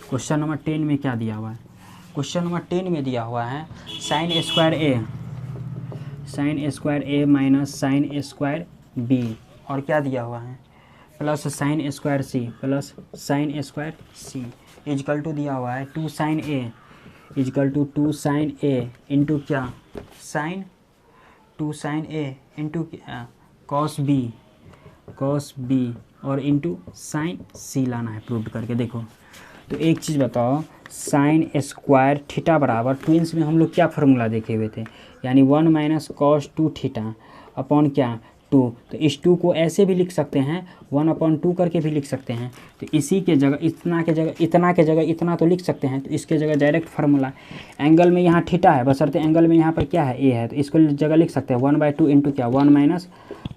क्वेश्चन नंबर 10 में क्या दिया हुआ है। क्वेश्चन नंबर 10 में दिया हुआ है sin square A minus sin square B, और क्या दिया हुआ है plus sin square C equal to दिया हुआ है 2 sin A इंटू क्या2 sin A into cos B और इंटू sin C लाना है प्रूव करके। देखो तो एक चीज़ बताओ, साइन स्क्वायर थीटा बराबर ट्विंस में हम लोग क्या फार्मूला देखे हुए थे, यानी 1 माइनस कॉस 2 थीटा अपॉन क्या 2। तो इस 2 को ऐसे भी लिख सकते हैं 1/2 करके भी लिख सकते हैं। तो इसी के जगह इतना के जगह इतना तो लिख सकते हैं, तो इसके जगह डायरेक्ट फार्मूला एंगल में यहाँ थीटा है, बशर्ते एंगल में यहाँ पर क्या है ए है, तो इसको जगह लिख सकते हैं 1/2 इंटू क्या 1 माइनस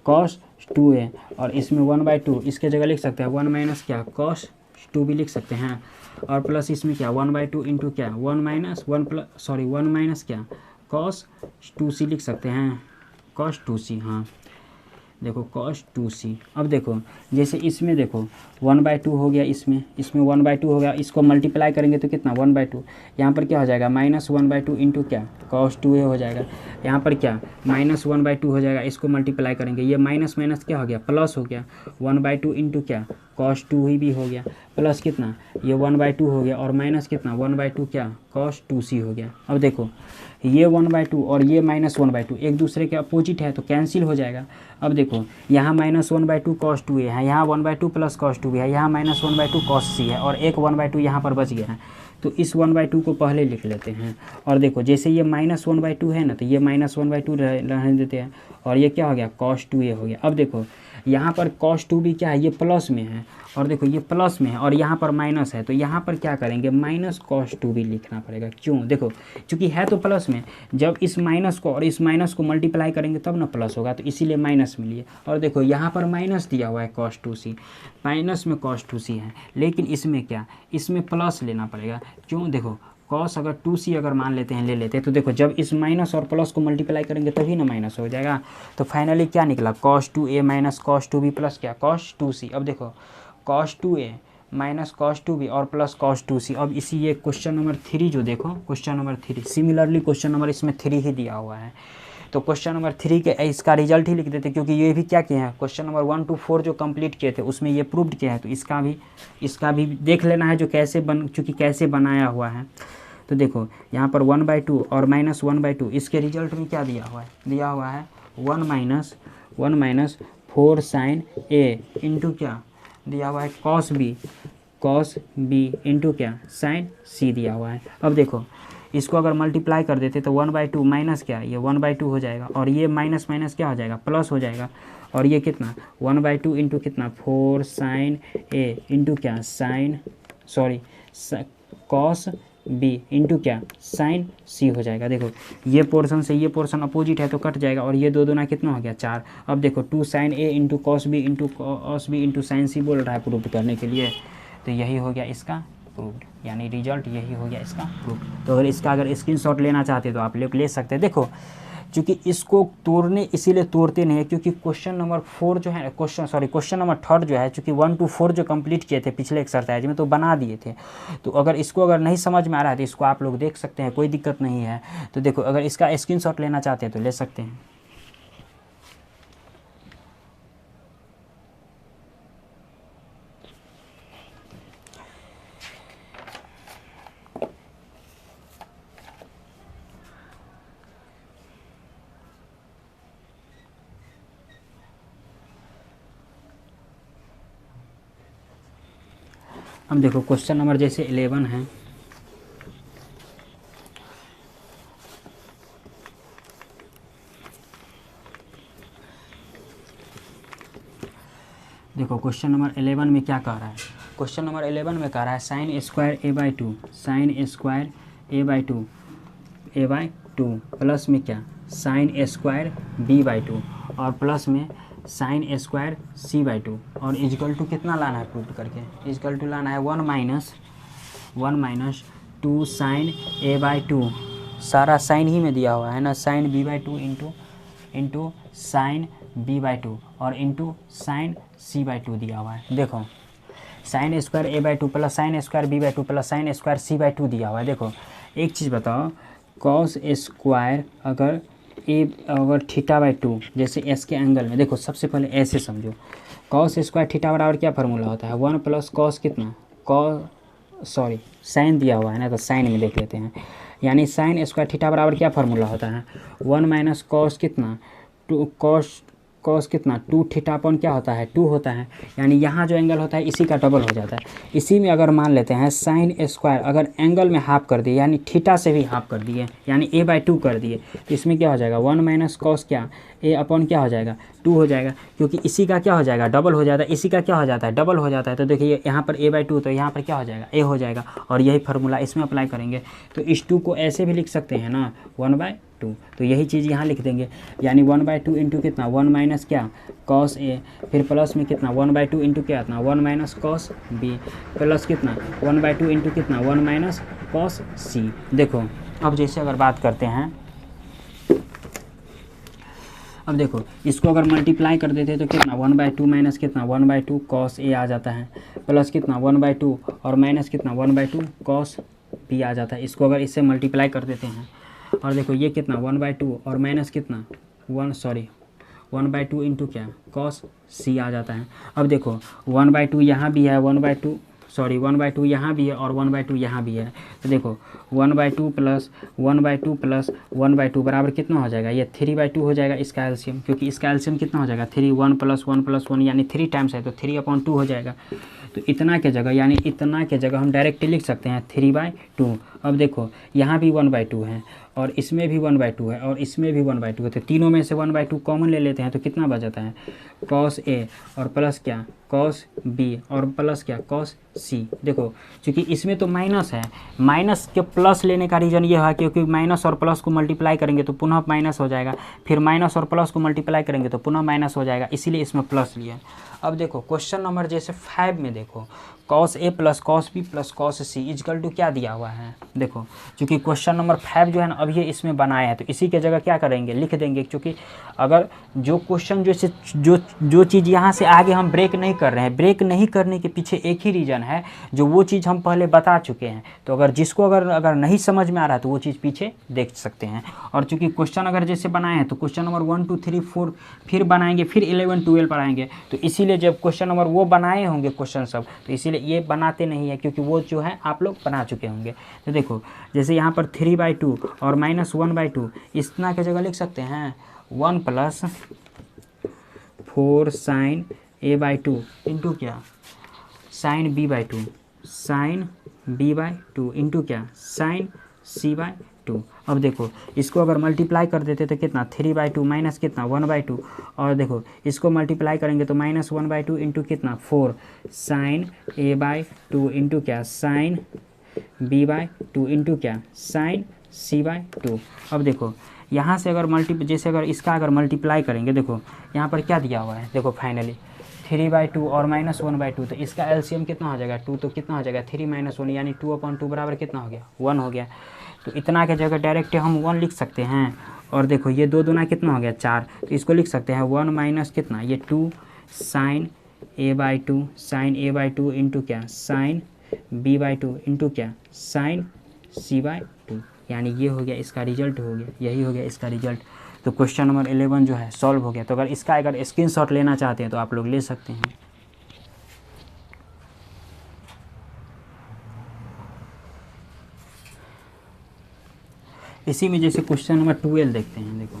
कॉस 2a, और इसमें 1/2 इसके जगह लिख सकते हैं 1 माइनस क्या कॉस 2 भी लिख सकते हैं, और प्लस इसमें क्या 1/2 इंटू क्या 1 माइनस क्या cos 2c लिख सकते हैं cos 2c। हाँ देखो cos 2c। अब देखो जैसे इसमें देखो 1/2 हो गया, इसमें 1/2 हो गया, इसको मल्टीप्लाई करेंगे तो कितना 1/2, यहाँ पर क्या हो जाएगा -1/2 इंटू क्या cos 2a हो जाएगा, यहाँ पर क्या -1/2 हो जाएगा, इसको मल्टीप्लाई करेंगे ये माइनस माइनस क्या हो गया प्लस हो गया 1/2 इंटू क्या cos 2 ही भी हो गया, प्लस कितना ये 1/2 हो गया, और माइनस कितना 1/2 क्या cos 2c हो गया। अब देखो ये 1/2 और ये -1/2 एक दूसरे के अपोजिट है तो कैंसिल हो जाएगा। अब देखो यहाँ -1/2 cos 2a है, यहाँ 1/2 प्लस cos 2b है, यहाँ -1/2 cos c है, और एक 1/2 यहाँ पर बच गया है, तो इस 1/2 को पहले लिख लेते हैं। और देखो जैसे ये -1/2 है ना, तो ये -1/2 रहने देते हैं, और ये क्या हो गया cos 2a हो गया। अब देखो यहाँ पर cos 2b क्या है, ये प्लस में है, और देखो ये प्लस में है और यहाँ पर माइनस है, तो यहाँ पर क्या करेंगे माइनस cos 2b लिखना पड़ेगा। क्यों, देखो चूँकि है तो प्लस में, जब इस माइनस को और इस माइनस को मल्टीप्लाई करेंगे तब ना प्लस होगा, तो इसीलिए माइनस में लिए। और देखो यहाँ पर माइनस दिया हुआ है cos 2c, माइनस में cos 2c है, लेकिन इसमें क्या इसमें प्लस लेना पड़ेगा। क्यों, देखो cos अगर 2c अगर मान लेते हैं ले लेते हैं, तो देखो जब इस माइनस और प्लस को मल्टीप्लाई करेंगे तभी ना माइनस हो जाएगा। तो फाइनली क्या निकला cos 2a minus cos 2b plus क्या cos 2c। अब देखो cos 2a minus cos 2b और प्लस cos 2c। अब इसी ये क्वेश्चन नंबर 3 जो देखो question number 3 similarly question number इसमें 3 ही दिया हुआ है, तो क्वेश्चन नंबर 3 के इसका रिजल्ट ही लिख देते, क्योंकि ये भी क्या किए हैं क्वेश्चन नंबर 1 to 4 जो कंप्लीट किए थे उसमें ये प्रूव्ड किया है, तो इसका भी देख लेना है जो चूँकि कैसे बनाया हुआ है। तो देखो यहाँ पर 1/2 और -1/2 इसके रिजल्ट में क्या दिया हुआ है 1 माइनस 4 sin A इंटू क्या दिया हुआ है cos B इंटू क्या sin C दिया हुआ है। अब देखो इसको अगर मल्टीप्लाई कर देते तो 1/2 माइनस क्या ये 1/2 हो जाएगा, और ये माइनस माइनस क्या हो जाएगा प्लस हो जाएगा, और ये कितना 1/2 इंटू कितना 4 sin A इंटू क्या cos B इंटू क्या sin C हो जाएगा। देखो ये पोर्शन से ये पोर्शन अपोजिट है तो कट जाएगा, और ये 2 दूना कितना हो गया 4। अब देखो 2 sin A into cos B into sin C बोल रहा है प्रूव करने के लिए, तो यही हो गया इसका प्रूव्ड, यानी रिजल्ट यही हो गया इसका प्रूव्ड। तो अगर इसका अगर स्क्रीनशॉट लेना चाहते तो आप लोग ले सकते हैं। देखो क्योंकि इसको तोड़ने इसीलिए तोड़ते नहीं है क्योंकि क्वेश्चन नंबर 4 जो है क्वेश्चन नंबर 3 जो है चूँकि 1 to 4 जो कंप्लीट किए थे पिछले एक्सरसाइज में तो बना दिए थे, तो अगर इसको अगर नहीं समझ में आ रहा है तो इसको आप लोग देख सकते हैं, कोई दिक्कत नहीं है। तो देखो अगर इसका स्क्रीनशॉट लेना चाहते हैं तो ले सकते हैं। अब देखो क्वेश्चन नंबर जैसे 11 है, देखो क्वेश्चन नंबर 11 में क्या कह रहा है, क्वेश्चन नंबर 11 में कह रहा है sine square A by two, sine square A by two plus में क्या sine square B by two और प्लस में sine square C by two और इजकल टू कितना लाना है प्रूफ करके, इजकल टू लाना है 1 minus 2 sine A by two, सारा साइन ही में दिया हुआ है ना, sine B by two into sine B by two और into sine C by two दिया हुआ है। देखो sine square A by two plus sine square B by two plus sine square C by two दिया हुआ है। देखो एक चीज़ बताओ, कॉस स्क्वायर अगर थीटा बाई टू जैसे एस के एंगल में, देखो सबसे पहले ऐसे समझो, कॉस स्क्वायर थीटा बराबर क्या फार्मूला होता है 1 प्लस कॉस कितना साइन दिया हुआ है ना, तो साइन में देख लेते हैं, यानी साइन स्क्वायर थीटा बराबर क्या फार्मूला होता है 1 माइनस कॉस कितना कॉस कितना 2 थीटा अपॉन क्या होता है 2 होता है, यानी यहाँ जो एंगल होता है इसी का डबल हो जाता है। इसी में अगर मान लेते हैं साइन स्क्वायर अगर एंगल में हाफ कर दिए यानी थीटा से भी हाफ कर दिए यानी ए बाई टू कर दिए, तो इसमें क्या हो जाएगा 1 माइनस कॉस क्या ए अपॉन क्या हो जाएगा 2 हो जाएगा, क्योंकि इसी का क्या हो जाएगा डबल हो जाता है, इसी का क्या हो जाता है डबल हो जाता है। तो देखिए यहाँ पर ए बाई टू तो यहाँ पर क्या हो जाएगा ए हो जाएगा और यही फार्मूला इसमें अप्लाई करेंगे, तो इस 2 को ऐसे भी लिख सकते हैं ना 1/2, तो यही चीज़ यहाँ लिख देंगे, यानी 1/2 इंटू कितना 1 माइनस क्या कॉस ए, फिर प्लस में कितना 1/2 इंटू क्या इतना 1 माइनस कॉस बी प्लस कितना 1/2 इंटू कितना 1 माइनस कॉस सी। देखो अब जैसे अगर बात करते हैं, अब देखो इसको अगर मल्टीप्लाई कर देते तो कितना 1/2 माइनस कितना 1/2 कॉस ए आ जाता है प्लस कितना 1/2 और माइनस कितना 1/2 कॉस बी आ जाता है। इसको अगर इससे मल्टीप्लाई कर देते हैं और देखो ये कितना 1/2 और माइनस कितना 1/2 इंटू क्या कॉस सी आ जाता है। अब देखो 1/2 यहाँ भी है 1/2 यहाँ भी है और 1/2 यहाँ भी है, तो देखो 1/2 प्लस 1/2 बराबर कितना हो जाएगा ये 3/2 हो जाएगा इसका एलसीएम, क्योंकि इसका एलसीएम कितना हो जाएगा 3 1 प्लस 1 प्लस 1 यानी 3 टाइम्स है तो 3/2 हो जाएगा। तो इतना के जगह यानी इतना के जगह हम डायरेक्टली लिख सकते हैं 3/2। अब देखो यहाँ भी 1/2 है और इसमें भी 1/2 है और इसमें भी 1/2 है, तो तीनों में से 1/2 कॉमन ले लेते हैं तो कितना बच जाता है कॉस ए और प्लस क्या कॉस बी और प्लस क्या कॉस सी। देखो क्योंकि इसमें तो माइनस है, माइनस के प्लस लेने का रीज़न ये है क्योंकि माइनस और प्लस को मल्टीप्लाई करेंगे तो पुनः माइनस हो जाएगा, फिर माइनस और प्लस को मल्टीप्लाई करेंगे तो पुनः माइनस हो जाएगा, इसीलिए इसमें प्लस लिया। अब देखो क्वेश्चन नंबर जैसे 5 में देखो cos A plus cos B plus cos C equal to क्या दिया हुआ है। देखो क्योंकि क्वेश्चन नंबर 5 जो है ना अब ये इसमें बनाया है तो इसी के जगह क्या करेंगे लिख देंगे, क्योंकि अगर जो क्वेश्चन जैसे जो चीज़ यहाँ से आगे हम ब्रेक नहीं कर रहे हैं, ब्रेक नहीं करने के पीछे एक ही रीज़न है जो वो चीज़ हम पहले बता चुके हैं, तो अगर जिसको अगर नहीं समझ में आ रहा है तो वो चीज़ पीछे देख सकते हैं। और चूँकि क्वेश्चन अगर जैसे बनाए हैं तो क्वेश्चन नंबर 1 2 3 4 फिर बनाएंगे फिर 11 12 पढ़ाएंगे, तो इसीलिए जब क्वेश्चन नंबर वो बनाए होंगे क्वेश्चन सब तो इसीलिए ये बनाते नहीं है क्योंकि वो जो है आप लोग बना चुके होंगे। तो देखो जैसे यहाँ पर 3/2 और माइनस 1/2 इतना की जगह लिख सकते हैं 1 plus 4 sine A by two into क्या sine B by two into क्या साइन सी बाई टू। अब देखो इसको अगर मल्टीप्लाई कर देते तो कितना 3/2 माइनस कितना 1/2 और देखो इसको मल्टीप्लाई करेंगे तो माइनस 1/2 इंटू कितना 4 sine A by two into क्या sine B by two into क्या साइन सी बाई टू। अब देखो यहाँ से अगर जैसे अगर इसका अगर मल्टीप्लाई करेंगे, देखो यहाँ पर क्या दिया हुआ है, देखो फाइनली 3/2 और माइनस 1/2 तो इसका एलसीएम कितना हो जाएगा 2, तो कितना हो जाएगा 3 - 1 यानी 2/2 बराबर कितना हो गया 1 हो गया। तो इतना के जगह डायरेक्ट हम 1 लिख सकते हैं और देखो ये 2 दूना कितना हो गया 4, तो इसको लिख सकते हैं 1 माइनस कितना ये 2 sine A by two into क्या sine B by two into क्या साइन सी बाई टू, यानी ये हो गया इसका रिजल्ट हो गया, यही हो गया इसका रिजल्ट। तो क्वेश्चन नंबर 11 जो है सॉल्व हो गया। तो अगर इसका स्क्रीनशॉट लेना चाहते हैं तो आप लोग ले सकते हैं। इसी में जैसे क्वेश्चन नंबर 12 देखते हैं। देखो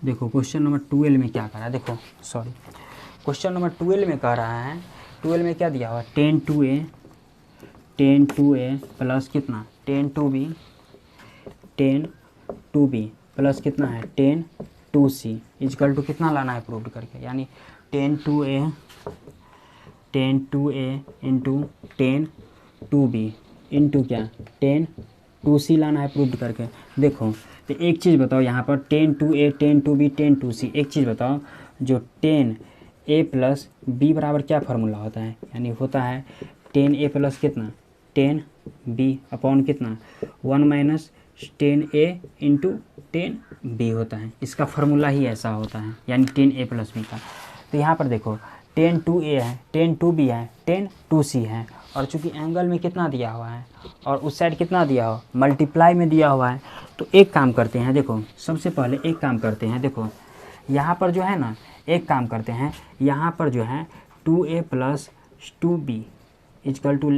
देखो क्वेश्चन नंबर 12 में क्या कह रहा है, देखो सॉरी क्वेश्चन नंबर 12 में कह रहा है, 12 में क्या दिया हुआ, 10 प्लस कितना 10 प्लस कितना है 10 इजकल टू कितना लाना है प्रूव करके, यानी 10 इंटू 10 इंटू क्या 10 लाना है प्रूव करके। देखो तो एक चीज़ बताओ यहाँ पर 10 10 एक चीज़ बताओ, जो 10 प्लस बी बराबर क्या फार्मूला होता है, यानी होता है 10 प्लस कितना 10 अपॉन कितना 1 माइनस 10 इंटू 10 होता है, इसका फार्मूला ही ऐसा होता है, यानी 10 प्लस बी का। तो यहाँ पर देखो 10 है 10 है 10 है, और चूंकि एंगल में कितना दिया हुआ है और उस साइड कितना दिया हुआ मल्टीप्लाई में दिया हुआ है, तो एक काम करते हैं, देखो सबसे पहले एक काम करते हैं, देखो यहाँ पर जो है ना एक काम करते हैं, यहाँ पर जो है 2a plus 2b is equal to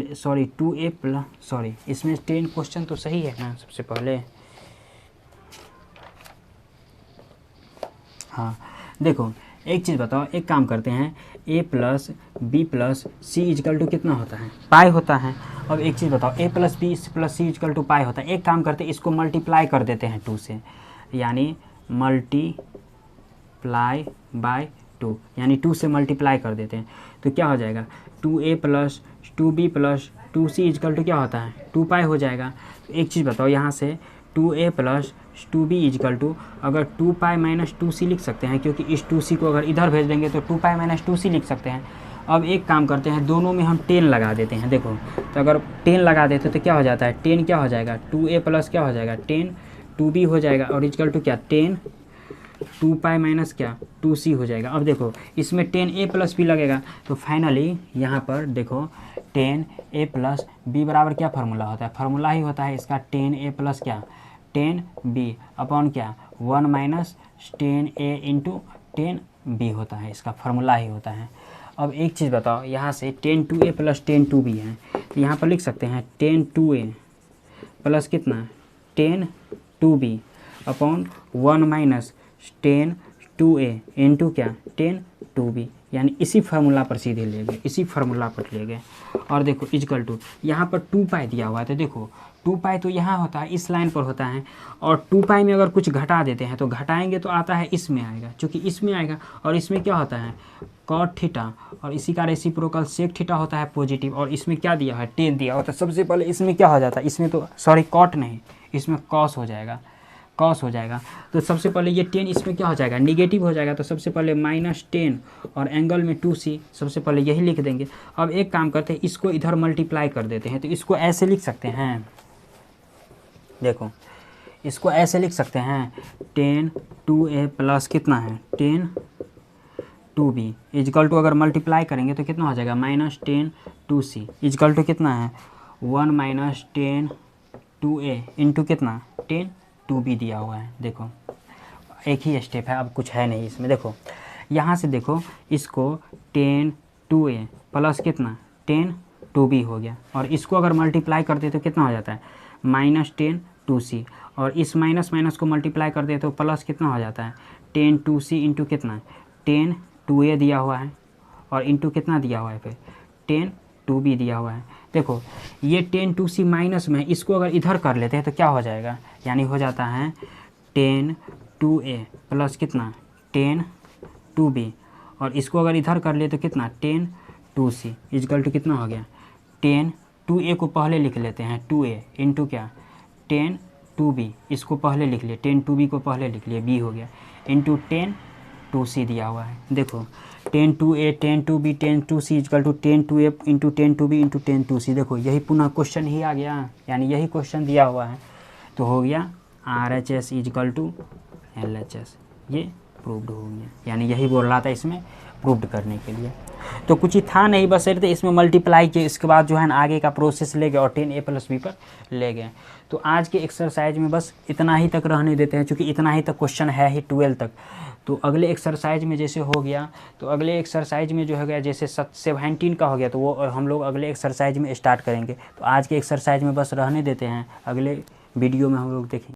2a plus इसमें 10 क्वेश्चन तो सही है ना सबसे पहले। हाँ देखो एक चीज़ बताओ, एक काम करते हैं a plus B plus C equal to कितना होता है पाई होता है। अब एक चीज़ बताओ a plus B plus C equal to pi होता है, एक काम करते हैं इसको मल्टीप्लाई कर देते हैं 2 से, यानी मल्टीप्लाई बाय 2, यानी 2 से मल्टीप्लाई कर देते हैं, तो क्या हो जाएगा 2a plus 2b plus 2c is equal to क्या होता है 2 पाई हो जाएगा। तो एक चीज़ बताओ यहाँ से 2a plus 2b is equal to, अगर 2 पाई माइनस 2c लिख सकते हैं, क्योंकि इस 2c को अगर इधर भेज देंगे तो 2 पाई माइनस 2c लिख सकते हैं। अब एक काम करते हैं, दोनों में हम 10 लगा देते हैं, देखो तो अगर 10 लगा देते तो क्या हो जाता है 10 क्या हो जाएगा 2a प्लस क्या हो जाएगा 10 2b हो जाएगा, और इजकल टू क्या 10 2 पाई माइनस क्या 2c हो जाएगा। अब देखो इसमें 10a प्लस बी लगेगा, तो फाइनली यहाँ पर देखो 10a प्लस बी बराबर क्या फार्मूला होता है, फार्मूला ही होता है इसका 10a प्लस क्या 10b अपॉन क्या 1 माइनस 10a इंटू 10b होता है, इसका फार्मूला ही होता है। अब एक चीज़ बताओ, यहाँ से 10 प्लस 10 है, तो यहाँ पर लिख सकते हैं 10 प्लस कितना 10 अपॉन 1 माइनस 10 इंटू क्या 10 यानी इसी फार्मूला पर सीधे ले गए, इसी फार्मूला पर ले गए। और देखो इजकल टू यहाँ पर 2 पाई दिया हुआ है, तो देखो 2 पाई तो यहाँ होता है इस लाइन पर होता है, और 2 पाई में अगर कुछ घटा देते हैं तो घटाएंगे तो आता है इसमें आएगा, क्योंकि इसमें आएगा, और इसमें क्या होता है कॉट थीटा, और इसी का रेसिप्रोकल सेक थीटा होता है पॉजिटिव, और इसमें क्या दिया है 10 दिया होता है। सबसे पहले इसमें क्या हो जाता है, इसमें तो कॉट नहीं, इसमें कॉस हो जाएगा, तो सबसे पहले ये 10 इसमें क्या हो जाएगा निगेटिव हो जाएगा, तो सबसे पहले -10 और एंगल में 2c, सबसे पहले यही लिख देंगे। अब एक काम करते हैं, इसको इधर मल्टीप्लाई कर देते हैं, तो इसको ऐसे लिख सकते हैं, देखो इसको ऐसे लिख सकते हैं 10 प्लस कितना है 10 इजकल टू, अगर मल्टीप्लाई करेंगे तो कितना हो जाएगा -10 इजकल टू कितना है 1 माइनस 10 इंटू कितना 10 दिया हुआ है। देखो एक ही स्टेप है, अब कुछ है नहीं इसमें। देखो यहाँ से देखो इसको 10 प्लस कितना 10 हो गया, और इसको अगर मल्टीप्लाई करते तो कितना हो जाता है -10 और इस माइनस को मल्टीप्लाई कर दे तो प्लस कितना हो जाता है 10 इंटू कितना 10 दिया हुआ है, और इंटू कितना दिया हुआ है फिर 10 दिया हुआ है। देखो ये 10 माइनस में, इसको अगर इधर कर लेते हैं तो क्या हो जाएगा, यानी हो जाता है 10 प्लस कितना 10 और इसको अगर इधर कर ले तो कितना 10 इजकल टू कितना हो गया 10 को पहले लिख लेते हैं 2 इंटू क्या 10 इसको पहले लिख लिए 10 को पहले लिख लिए b हो गया, इंटू 10 दिया हुआ है। देखो 10 10 इजकल टू 10 इंटू 10 इंटू 10 देखो यही पुनः क्वेश्चन ही आ गया, यानी यही क्वेश्चन दिया हुआ है, तो हो गया RHS इजकल टू LHS, ये प्रूव्ड हो गया, यानी यही बोल रहा था इसमें प्रूव्ड करने के लिए। तो कुछ ही था नहीं, बस तो इसमें मल्टीप्लाई किए, इसके बाद जो है ना आगे का प्रोसेस ले गए और 10a प्लस बी पर ले गए। तो आज के एक्सरसाइज में बस इतना ही तक रहने देते हैं, क्योंकि इतना ही तक क्वेश्चन है ही 12 तक। तो अगले एक्सरसाइज में जैसे हो गया, तो अगले एक्सरसाइज में जो हो गया जैसे 17 का हो गया, तो वो हम लोग अगले एक्सरसाइज में स्टार्ट करेंगे। तो आज के एक्सरसाइज में बस रहने देते हैं, अगले वीडियो में हम लोग देखेंगे।